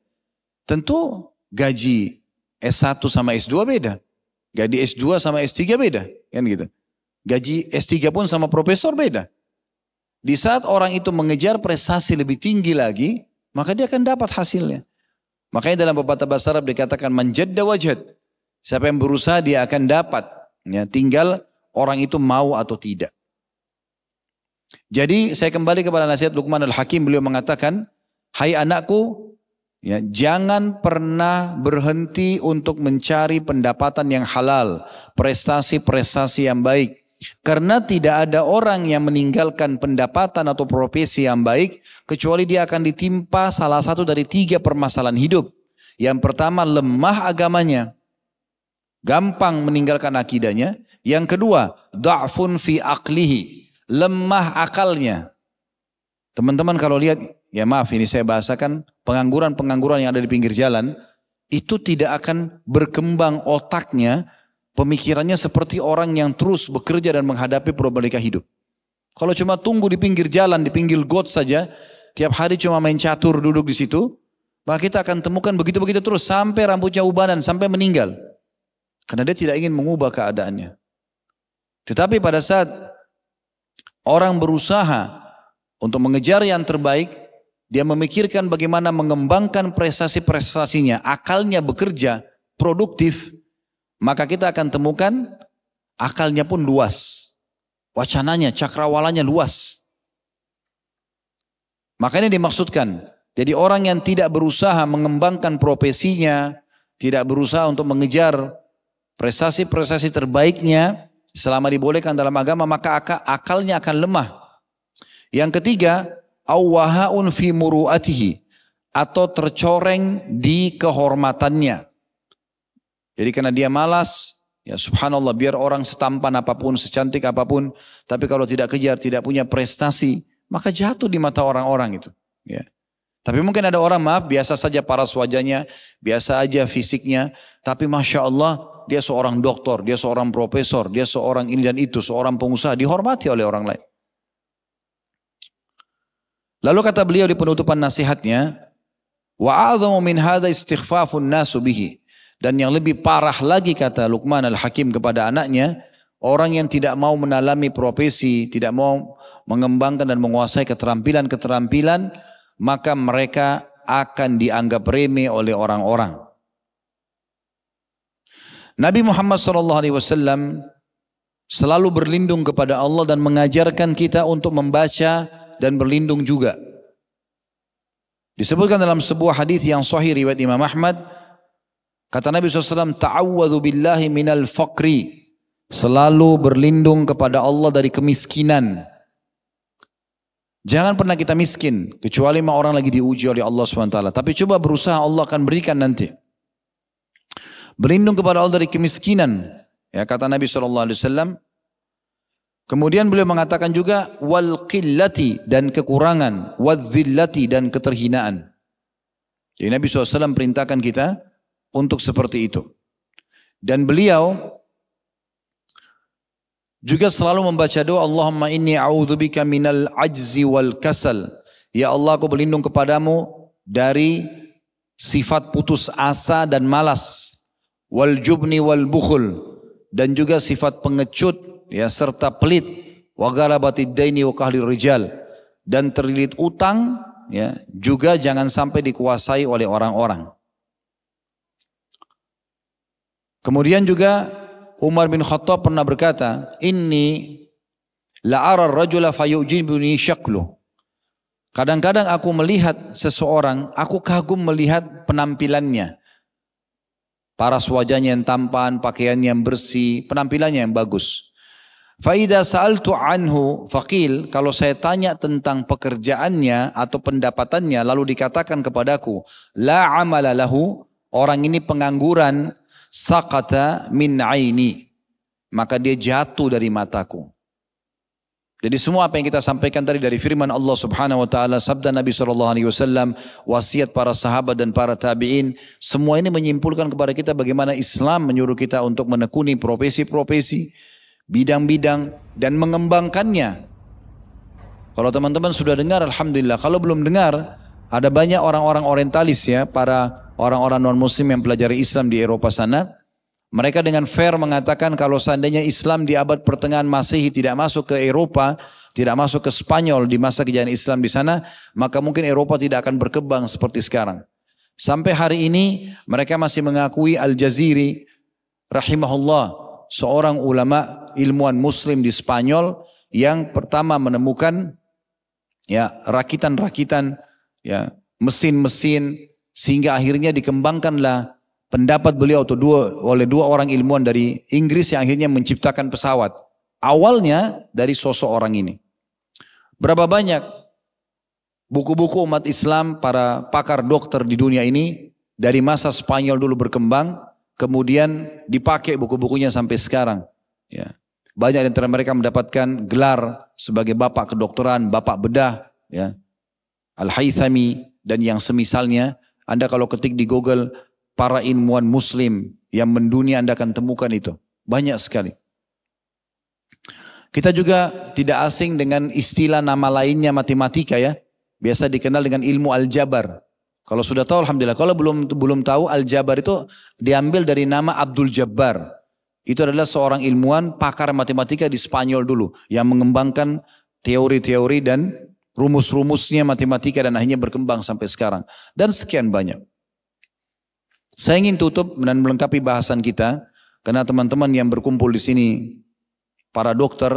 Tentu gaji S1 sama S2 beda. Gaji S2 sama S3 beda. Kan gitu. Gaji S3 pun sama profesor beda. Di saat orang itu mengejar prestasi lebih tinggi lagi, maka dia akan dapat hasilnya. Makanya dalam pepatah bahasa Arab dikatakan manjadda wajad. Siapa yang berusaha dia akan dapat. Ya, tinggal orang itu mau atau tidak. Jadi saya kembali kepada nasihat Luqman Al-Hakim, beliau mengatakan, hai anakku, ya, jangan pernah berhenti untuk mencari pendapatan yang halal, prestasi-prestasi yang baik. Karena tidak ada orang yang meninggalkan pendapatan atau profesi yang baik kecuali dia akan ditimpa salah satu dari 3 permasalahan hidup. Yang pertama, lemah agamanya, gampang meninggalkan akidahnya. Yang kedua, da'fun fi aqlihi, lemah akalnya. Teman-teman kalau lihat, ya maaf ini saya bahasakan, pengangguran-pengangguran yang ada di pinggir jalan itu tidak akan berkembang otaknya, pemikirannya seperti orang yang terus bekerja dan menghadapi problematika hidup. Kalau cuma tunggu di pinggir jalan, di pinggir got saja, tiap hari cuma main catur duduk di situ, maka kita akan temukan begitu-begitu terus sampai rambutnya ubanan, sampai meninggal. Karena dia tidak ingin mengubah keadaannya. Tetapi pada saat orang berusaha untuk mengejar yang terbaik, dia memikirkan bagaimana mengembangkan prestasi-prestasinya, akalnya bekerja, produktif, maka kita akan temukan akalnya pun luas. Wacananya, cakrawalanya luas. Makanya dimaksudkan, jadi orang yang tidak berusaha mengembangkan profesinya, tidak berusaha untuk mengejar prestasi-prestasi terbaiknya, selama dibolehkan dalam agama, maka akalnya akan lemah. Yang ketiga, awwahaun fi muru'atihi, atau tercoreng di kehormatannya. Jadi karena dia malas, ya subhanallah, biar orang setampan apapun, secantik apapun, tapi kalau tidak kejar, tidak punya prestasi, maka jatuh di mata orang-orang itu. Ya. Tapi mungkin ada orang, maaf, biasa saja paras wajahnya, biasa aja fisiknya, tapi Masya Allah, dia seorang doktor, dia seorang profesor, dia seorang ini dan itu, seorang pengusaha, dihormati oleh orang lain. Lalu kata beliau di penutupan nasihatnya, wa'adhamu min hadha istighfafun nasu bihi. Dan yang lebih parah lagi kata Luqman Al-Hakim kepada anaknya, orang yang tidak mau menalami profesi, tidak mau mengembangkan dan menguasai keterampilan-keterampilan, maka mereka akan dianggap remeh oleh orang-orang. Nabi Muhammad SAW selalu berlindung kepada Allah dan mengajarkan kita untuk membaca dan berlindung juga. Disebutkan dalam sebuah hadis yang sahih riwayat Imam Ahmad, kata Nabi SAW, ta'awwadhu billahi minal faqri, selalu berlindung kepada Allah dari kemiskinan. Jangan pernah kita miskin, kecuali orang lagi diuji oleh Allah SWT. Tapi coba berusaha, Allah akan berikan nanti. Berlindung kepada Allah dari kemiskinan. Ya, kata Nabi SAW. Kemudian beliau mengatakan juga wal qillati, dan kekurangan, wadzillati, dan keterhinaan. Jadi Nabi SAW perintahkan kita untuk seperti itu. Dan beliau juga selalu membaca doa, Allahumma inni a'udzubika minal ajzi wal kasal. Ya Allah, aku berlindung kepadamu dari sifat putus asa dan malas, wal jubni wal bukhul, dan juga sifat pengecut, ya, serta pelit, wa galabatid daini wa qahlir rijal, dan terlilit utang, ya, juga jangan sampai dikuasai oleh orang-orang. Kemudian juga Umar bin Khattab pernah berkata, inni la'ara ar-rajula fayujibuni syakluh. Kadang-kadang aku melihat seseorang, aku kagum melihat penampilannya. Paras wajahnya yang tampan, pakaiannya yang bersih, penampilannya yang bagus. Faida sa'altu anhu faqil, kalau saya tanya tentang pekerjaannya atau pendapatannya, lalu dikatakan kepadaku, la amala lahu, orang ini pengangguran, saqata min aini, maka dia jatuh dari mataku. Jadi semua apa yang kita sampaikan tadi dari firman Allah Subhanahu wa taala, sabda Nabi SAW, wasiat para sahabat dan para tabi'in, semua ini menyimpulkan kepada kita bagaimana Islam menyuruh kita untuk menekuni profesi-profesi, bidang-bidang, dan mengembangkannya. Kalau teman-teman sudah dengar, alhamdulillah. Kalau belum dengar, ada banyak orang-orang orientalis, ya, para orang-orang non-muslim yang pelajari Islam di Eropa sana. Mereka dengan fair mengatakan kalau seandainya Islam di abad pertengahan Masehi tidak masuk ke Eropa, tidak masuk ke Spanyol di masa kejayaan Islam di sana, maka mungkin Eropa tidak akan berkembang seperti sekarang. Sampai hari ini mereka masih mengakui Al-Jaziri rahimahullah, seorang ulama ilmuwan muslim di Spanyol yang pertama menemukan, ya, rakitan-rakitan, ya, mesin-mesin, sehingga akhirnya dikembangkanlah pendapat beliau oleh dua orang ilmuwan dari Inggris yang akhirnya menciptakan pesawat. Awalnya dari sosok orang ini. Berapa banyak buku-buku umat Islam, para pakar dokter di dunia ini dari masa Spanyol dulu berkembang, kemudian dipakai buku-bukunya sampai sekarang. Ya. Banyak di antara mereka mendapatkan gelar sebagai bapak kedokteran, bapak bedah, ya, Al-Haythami dan yang semisalnya. Anda kalau ketik di Google para ilmuwan muslim yang mendunia, Anda akan temukan itu. Banyak sekali. Kita juga tidak asing dengan istilah nama lainnya matematika, ya. Biasa dikenal dengan ilmu aljabar. Kalau sudah tahu alhamdulillah. Kalau belum tahu, aljabar itu diambil dari nama Abdul Jabbar. Itu adalah seorang ilmuwan pakar matematika di Spanyol dulu yang mengembangkan teori-teori dan rumus-rumusnya matematika dan akhirnya berkembang sampai sekarang. Dan sekian banyak. Saya ingin tutup dan melengkapi bahasan kita karena teman-teman yang berkumpul di sini para dokter,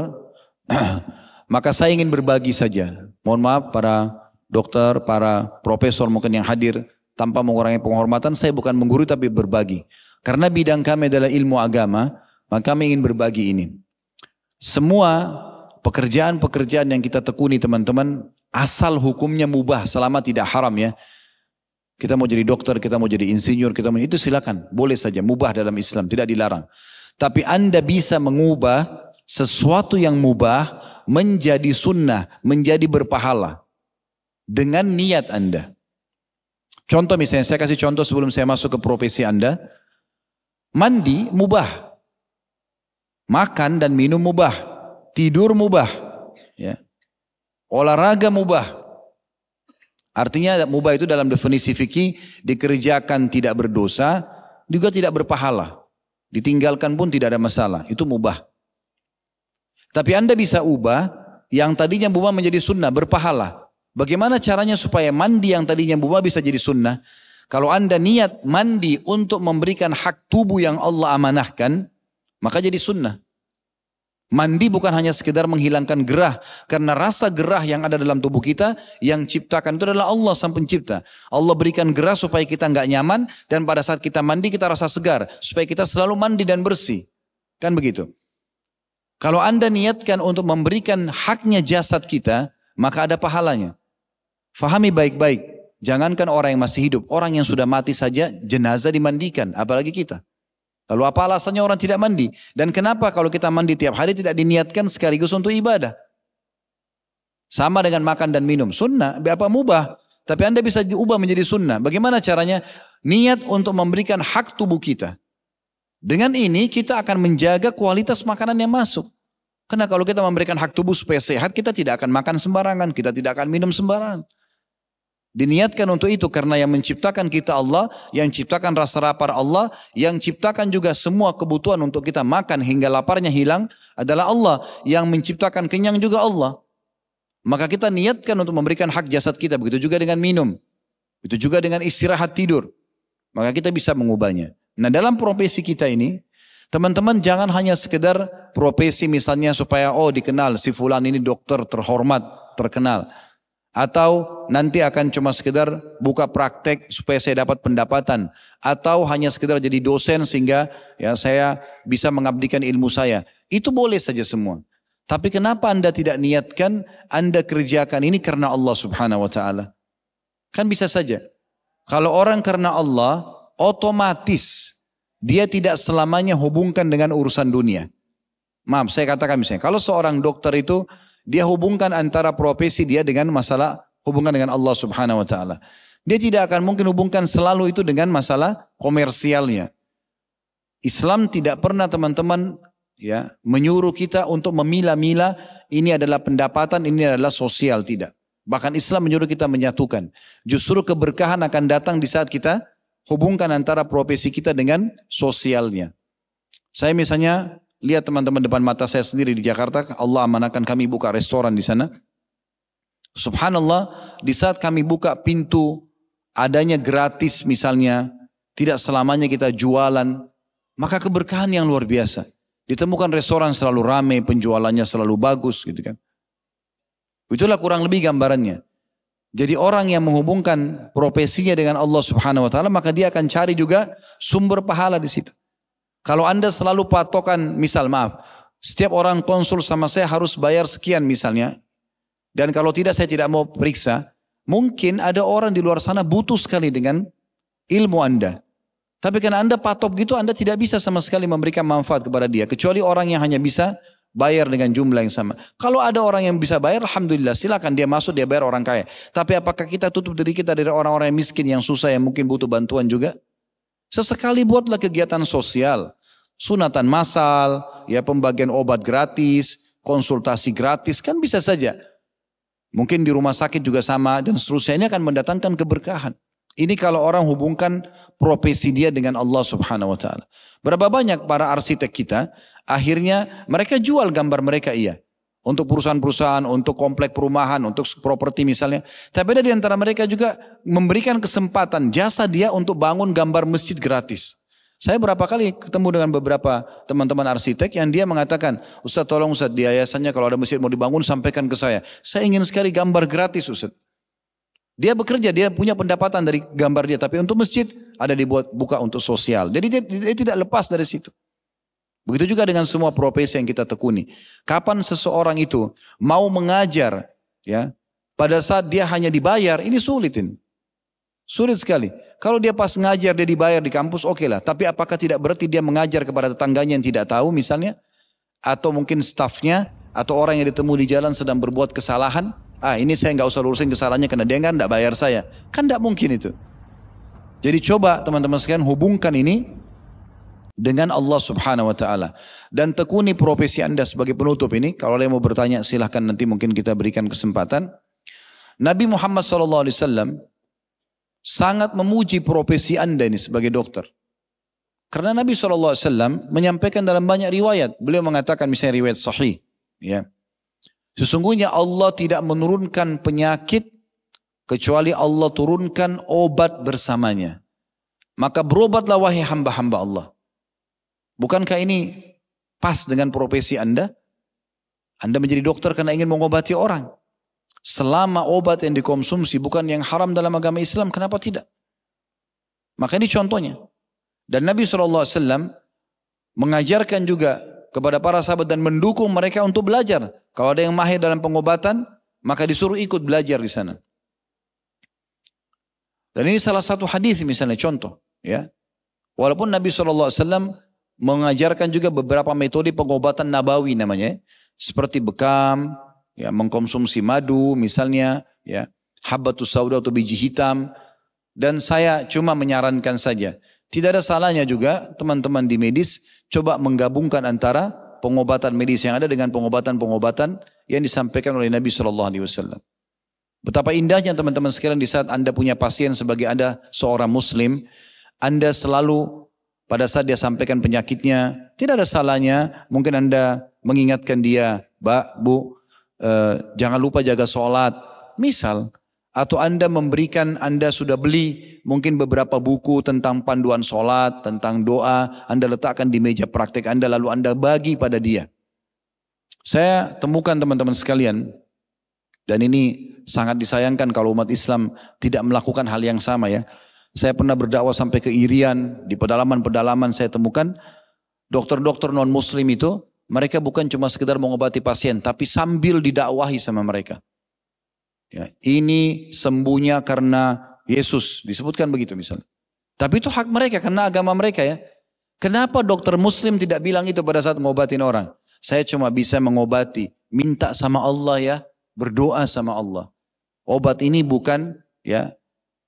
maka saya ingin berbagi saja. Mohon maaf para dokter, para profesor mungkin yang hadir, tanpa mengurangi penghormatan, saya bukan menggurui tapi berbagi. Karena bidang kami adalah ilmu agama, maka kami ingin berbagi ini. Semua pekerjaan-pekerjaan yang kita tekuni teman-teman, asal hukumnya mubah selama tidak haram, ya. Kita mau jadi dokter, kita mau jadi insinyur, itu silakan, boleh saja, mubah dalam Islam, tidak dilarang. Tapi Anda bisa mengubah sesuatu yang mubah menjadi sunnah, menjadi berpahala dengan niat Anda. Contoh misalnya, saya kasih contoh sebelum saya masuk ke profesi Anda. Mandi mubah, makan dan minum mubah, tidur mubah, ya. Olahraga mubah. Artinya mubah itu dalam definisi fikih dikerjakan tidak berdosa, juga tidak berpahala. Ditinggalkan pun tidak ada masalah, itu mubah. Tapi Anda bisa ubah yang tadinya mubah menjadi sunnah, berpahala. Bagaimana caranya supaya mandi yang tadinya mubah bisa jadi sunnah? Kalau Anda niat mandi untuk memberikan hak tubuh yang Allah amanahkan, maka jadi sunnah. Mandi bukan hanya sekedar menghilangkan gerah, karena rasa gerah yang ada dalam tubuh kita yang ciptakan itu adalah Allah sang pencipta. Allah berikan gerah supaya kita nggak nyaman, dan pada saat kita mandi kita rasa segar, supaya kita selalu mandi dan bersih. Kan begitu. Kalau Anda niatkan untuk memberikan haknya jasad kita, maka ada pahalanya. Fahami baik-baik, jangankan orang yang masih hidup, orang yang sudah mati saja jenazah dimandikan, apalagi kita. Lalu apa alasannya orang tidak mandi? Dan kenapa kalau kita mandi tiap hari tidak diniatkan sekaligus untuk ibadah? Sama dengan makan dan minum. Sunnah, apa mubah. Tapi Anda bisa diubah menjadi sunnah. Bagaimana caranya? Niat untuk memberikan hak tubuh kita. Dengan ini kita akan menjaga kualitas makanan yang masuk. Karena kalau kita memberikan hak tubuh supaya sehat, kita tidak akan makan sembarangan, kita tidak akan minum sembarangan. Diniatkan untuk itu karena yang menciptakan kita Allah, yang ciptakan rasa lapar Allah, yang ciptakan juga semua kebutuhan untuk kita makan hingga laparnya hilang adalah Allah. Yang menciptakan kenyang juga Allah. Maka kita niatkan untuk memberikan hak jasad kita, begitu juga dengan minum. Begitu juga dengan istirahat tidur. Maka kita bisa mengubahnya. Nah dalam profesi kita ini, teman-teman jangan hanya sekedar profesi misalnya supaya dikenal si fulan ini dokter terhormat, terkenal. Atau nanti akan cuma sekedar buka praktek supaya saya dapat pendapatan. Atau hanya sekedar jadi dosen sehingga ya saya bisa mengabdikan ilmu saya. Itu boleh saja semua. Tapi kenapa Anda tidak niatkan Anda kerjakan ini karena Allah subhanahu wa ta'ala? Kan bisa saja. Kalau orang karena Allah, otomatis dia tidak selamanya hubungkan dengan urusan dunia. Maaf, saya katakan misalnya, kalau seorang dokter itu, dia hubungkan antara profesi dia dengan masalah hubungan dengan Allah subhanahu wa ta'ala. Dia tidak akan mungkin hubungkan selalu itu dengan masalah komersialnya. Islam tidak pernah teman-teman ya menyuruh kita untuk memilah-milah ini adalah pendapatan, ini adalah sosial, tidak. Bahkan Islam menyuruh kita menyatukan. Justru keberkahan akan datang di saat kita hubungkan antara profesi kita dengan sosialnya. Saya misalnya lihat teman-teman depan mata saya sendiri di Jakarta, Allah amanahkan kami buka restoran di sana. Subhanallah, di saat kami buka pintu adanya gratis misalnya, tidak selamanya kita jualan, maka keberkahan yang luar biasa. Ditemukan restoran selalu ramai, penjualannya selalu bagus gitu kan. Itulah kurang lebih gambarannya. Jadi orang yang menghubungkan profesinya dengan Allah subhanahu wa ta'ala, maka dia akan cari juga sumber pahala di situ. Kalau Anda selalu patokan, misal maaf, setiap orang konsul sama saya harus bayar sekian misalnya. Dan kalau tidak saya tidak mau periksa. Mungkin ada orang di luar sana butuh sekali dengan ilmu Anda. Tapi karena Anda patok gitu, Anda tidak bisa sama sekali memberikan manfaat kepada dia. Kecuali orang yang hanya bisa bayar dengan jumlah yang sama. Kalau ada orang yang bisa bayar, alhamdulillah silakan dia masuk, dia bayar orang kaya. Tapi apakah kita tutup diri kita dari orang-orang yang miskin, yang susah, yang mungkin butuh bantuan juga? Sesekali buatlah kegiatan sosial. Sunatan massal, ya pembagian obat gratis, konsultasi gratis, kan bisa saja. Mungkin di rumah sakit juga sama, dan seterusnya. Ini akan mendatangkan keberkahan. Ini kalau orang hubungkan profesi dia dengan Allah subhanahu wa ta'ala. Berapa banyak para arsitek kita, akhirnya mereka jual gambar mereka iya. Untuk perusahaan-perusahaan, untuk komplek perumahan, untuk properti misalnya. Tapi ada di antara mereka juga memberikan kesempatan jasa dia untuk bangun gambar masjid gratis. Saya berapa kali ketemu dengan beberapa teman-teman arsitek yang dia mengatakan, Ustaz tolong Ustaz di yayasannya kalau ada masjid mau dibangun sampaikan ke saya. Saya ingin sekali gambar gratis Ustaz. Dia bekerja, dia punya pendapatan dari gambar dia. Tapi untuk masjid ada dibuat buka untuk sosial. Jadi dia tidak lepas dari situ. Begitu juga dengan semua profesi yang kita tekuni. Kapan seseorang itu mau mengajar, ya, pada saat dia hanya dibayar, ini sulitin. Sulit sekali. Kalau dia pas ngajar, dia dibayar di kampus, oke lah. Tapi apakah tidak berarti dia mengajar kepada tetangganya yang tidak tahu misalnya? Atau mungkin stafnya, atau orang yang ditemu di jalan sedang berbuat kesalahan? Ini saya nggak usah lurusin kesalahannya karena dia kan nggak bayar saya. Kan nggak mungkin itu. Jadi coba teman-teman sekalian hubungkan ini dengan Allah subhanahu wa ta'ala. Dan tekuni profesi Anda sebagai penutup ini. Kalau ada yang mau bertanya silahkan nanti mungkin kita berikan kesempatan. Nabi Muhammad SAW sangat memuji profesi Anda ini sebagai dokter. Karena Nabi SAW menyampaikan dalam banyak riwayat. Beliau mengatakan misalnya riwayat sahih. Ya. Sesungguhnya Allah tidak menurunkan penyakit kecuali Allah turunkan obat bersamanya. Maka berobatlah wahai hamba-hamba Allah. Bukankah ini pas dengan profesi Anda? Anda menjadi dokter karena ingin mengobati orang. Selama obat yang dikonsumsi bukan yang haram dalam agama Islam, kenapa tidak? Maka ini contohnya. Dan Nabi SAW mengajarkan juga kepada para sahabat dan mendukung mereka untuk belajar. Kalau ada yang mahir dalam pengobatan, maka disuruh ikut belajar di sana. Dan ini salah satu hadis misalnya contoh. Ya. Walaupun Nabi SAW mengajarkan juga beberapa metode pengobatan nabawi namanya, seperti bekam, ya, mengkonsumsi madu misalnya, ya, habbatus sauda atau biji hitam. Dan saya cuma menyarankan saja, tidak ada salahnya juga teman-teman di medis coba menggabungkan antara pengobatan medis yang ada dengan pengobatan-pengobatan yang disampaikan oleh Nabi SAW. Betapa indahnya teman-teman sekalian di saat Anda punya pasien sebagai Anda seorang muslim, Anda selalu pada saat dia sampaikan penyakitnya, tidak ada salahnya mungkin Anda mengingatkan dia, Mbak, Bu, jangan lupa jaga sholat, misal. Atau Anda memberikan, Anda sudah beli mungkin beberapa buku tentang panduan sholat, tentang doa, Anda letakkan di meja praktek Anda, lalu Anda bagi pada dia. Saya temukan teman-teman sekalian, dan ini sangat disayangkan kalau umat Islam tidak melakukan hal yang sama ya. Saya pernah berdakwah sampai ke Irian, di pedalaman-pedalaman saya temukan dokter-dokter non-muslim itu, mereka bukan cuma sekedar mengobati pasien, tapi sambil didakwahi sama mereka. Ya, ini sembuhnya karena Yesus, disebutkan begitu misalnya. Tapi itu hak mereka karena agama mereka ya. Kenapa dokter muslim tidak bilang itu pada saat mengobatin orang? Saya cuma bisa mengobati, minta sama Allah ya, berdoa sama Allah. Obat ini bukan ya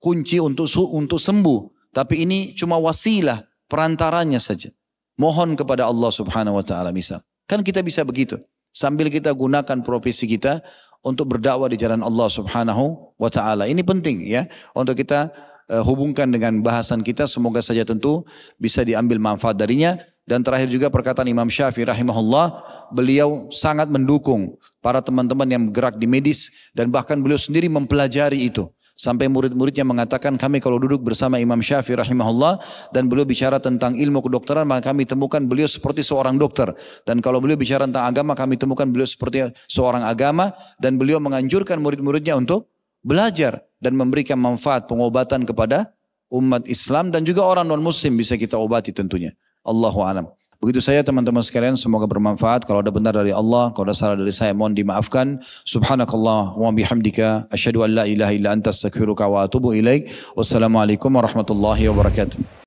kunci untuk sembuh, tapi ini cuma wasilah, perantaranya saja. Mohon kepada Allah Subhanahu wa taala misal. Kan kita bisa begitu. Sambil kita gunakan profesi kita untuk berdakwah di jalan Allah Subhanahu wa taala. Ini penting ya untuk kita hubungkan dengan bahasan kita, semoga saja tentu bisa diambil manfaat darinya. Dan terakhir juga perkataan Imam Syafi'i rahimahullah, beliau sangat mendukung para teman-teman yang bergerak di medis dan bahkan beliau sendiri mempelajari itu. Sampai murid-muridnya mengatakan, kami kalau duduk bersama Imam Syafi'i rahimahullah dan beliau bicara tentang ilmu kedokteran, maka kami temukan beliau seperti seorang dokter. Dan kalau beliau bicara tentang agama, kami temukan beliau seperti seorang agama. Dan beliau menganjurkan murid-muridnya untuk belajar dan memberikan manfaat pengobatan kepada umat Islam dan juga orang non-muslim bisa kita obati tentunya. Allahu a'lam. Begitu saya teman-teman sekalian, semoga bermanfaat. Kalau ada benar dari Allah, kalau ada salah dari saya mohon dimaafkan. Subhanakallah wa bihamdika asyhadu an la ilaha illa anta astaghfiruka wa atubu ilaik. Wassalamualaikum warahmatullahi wabarakatuh.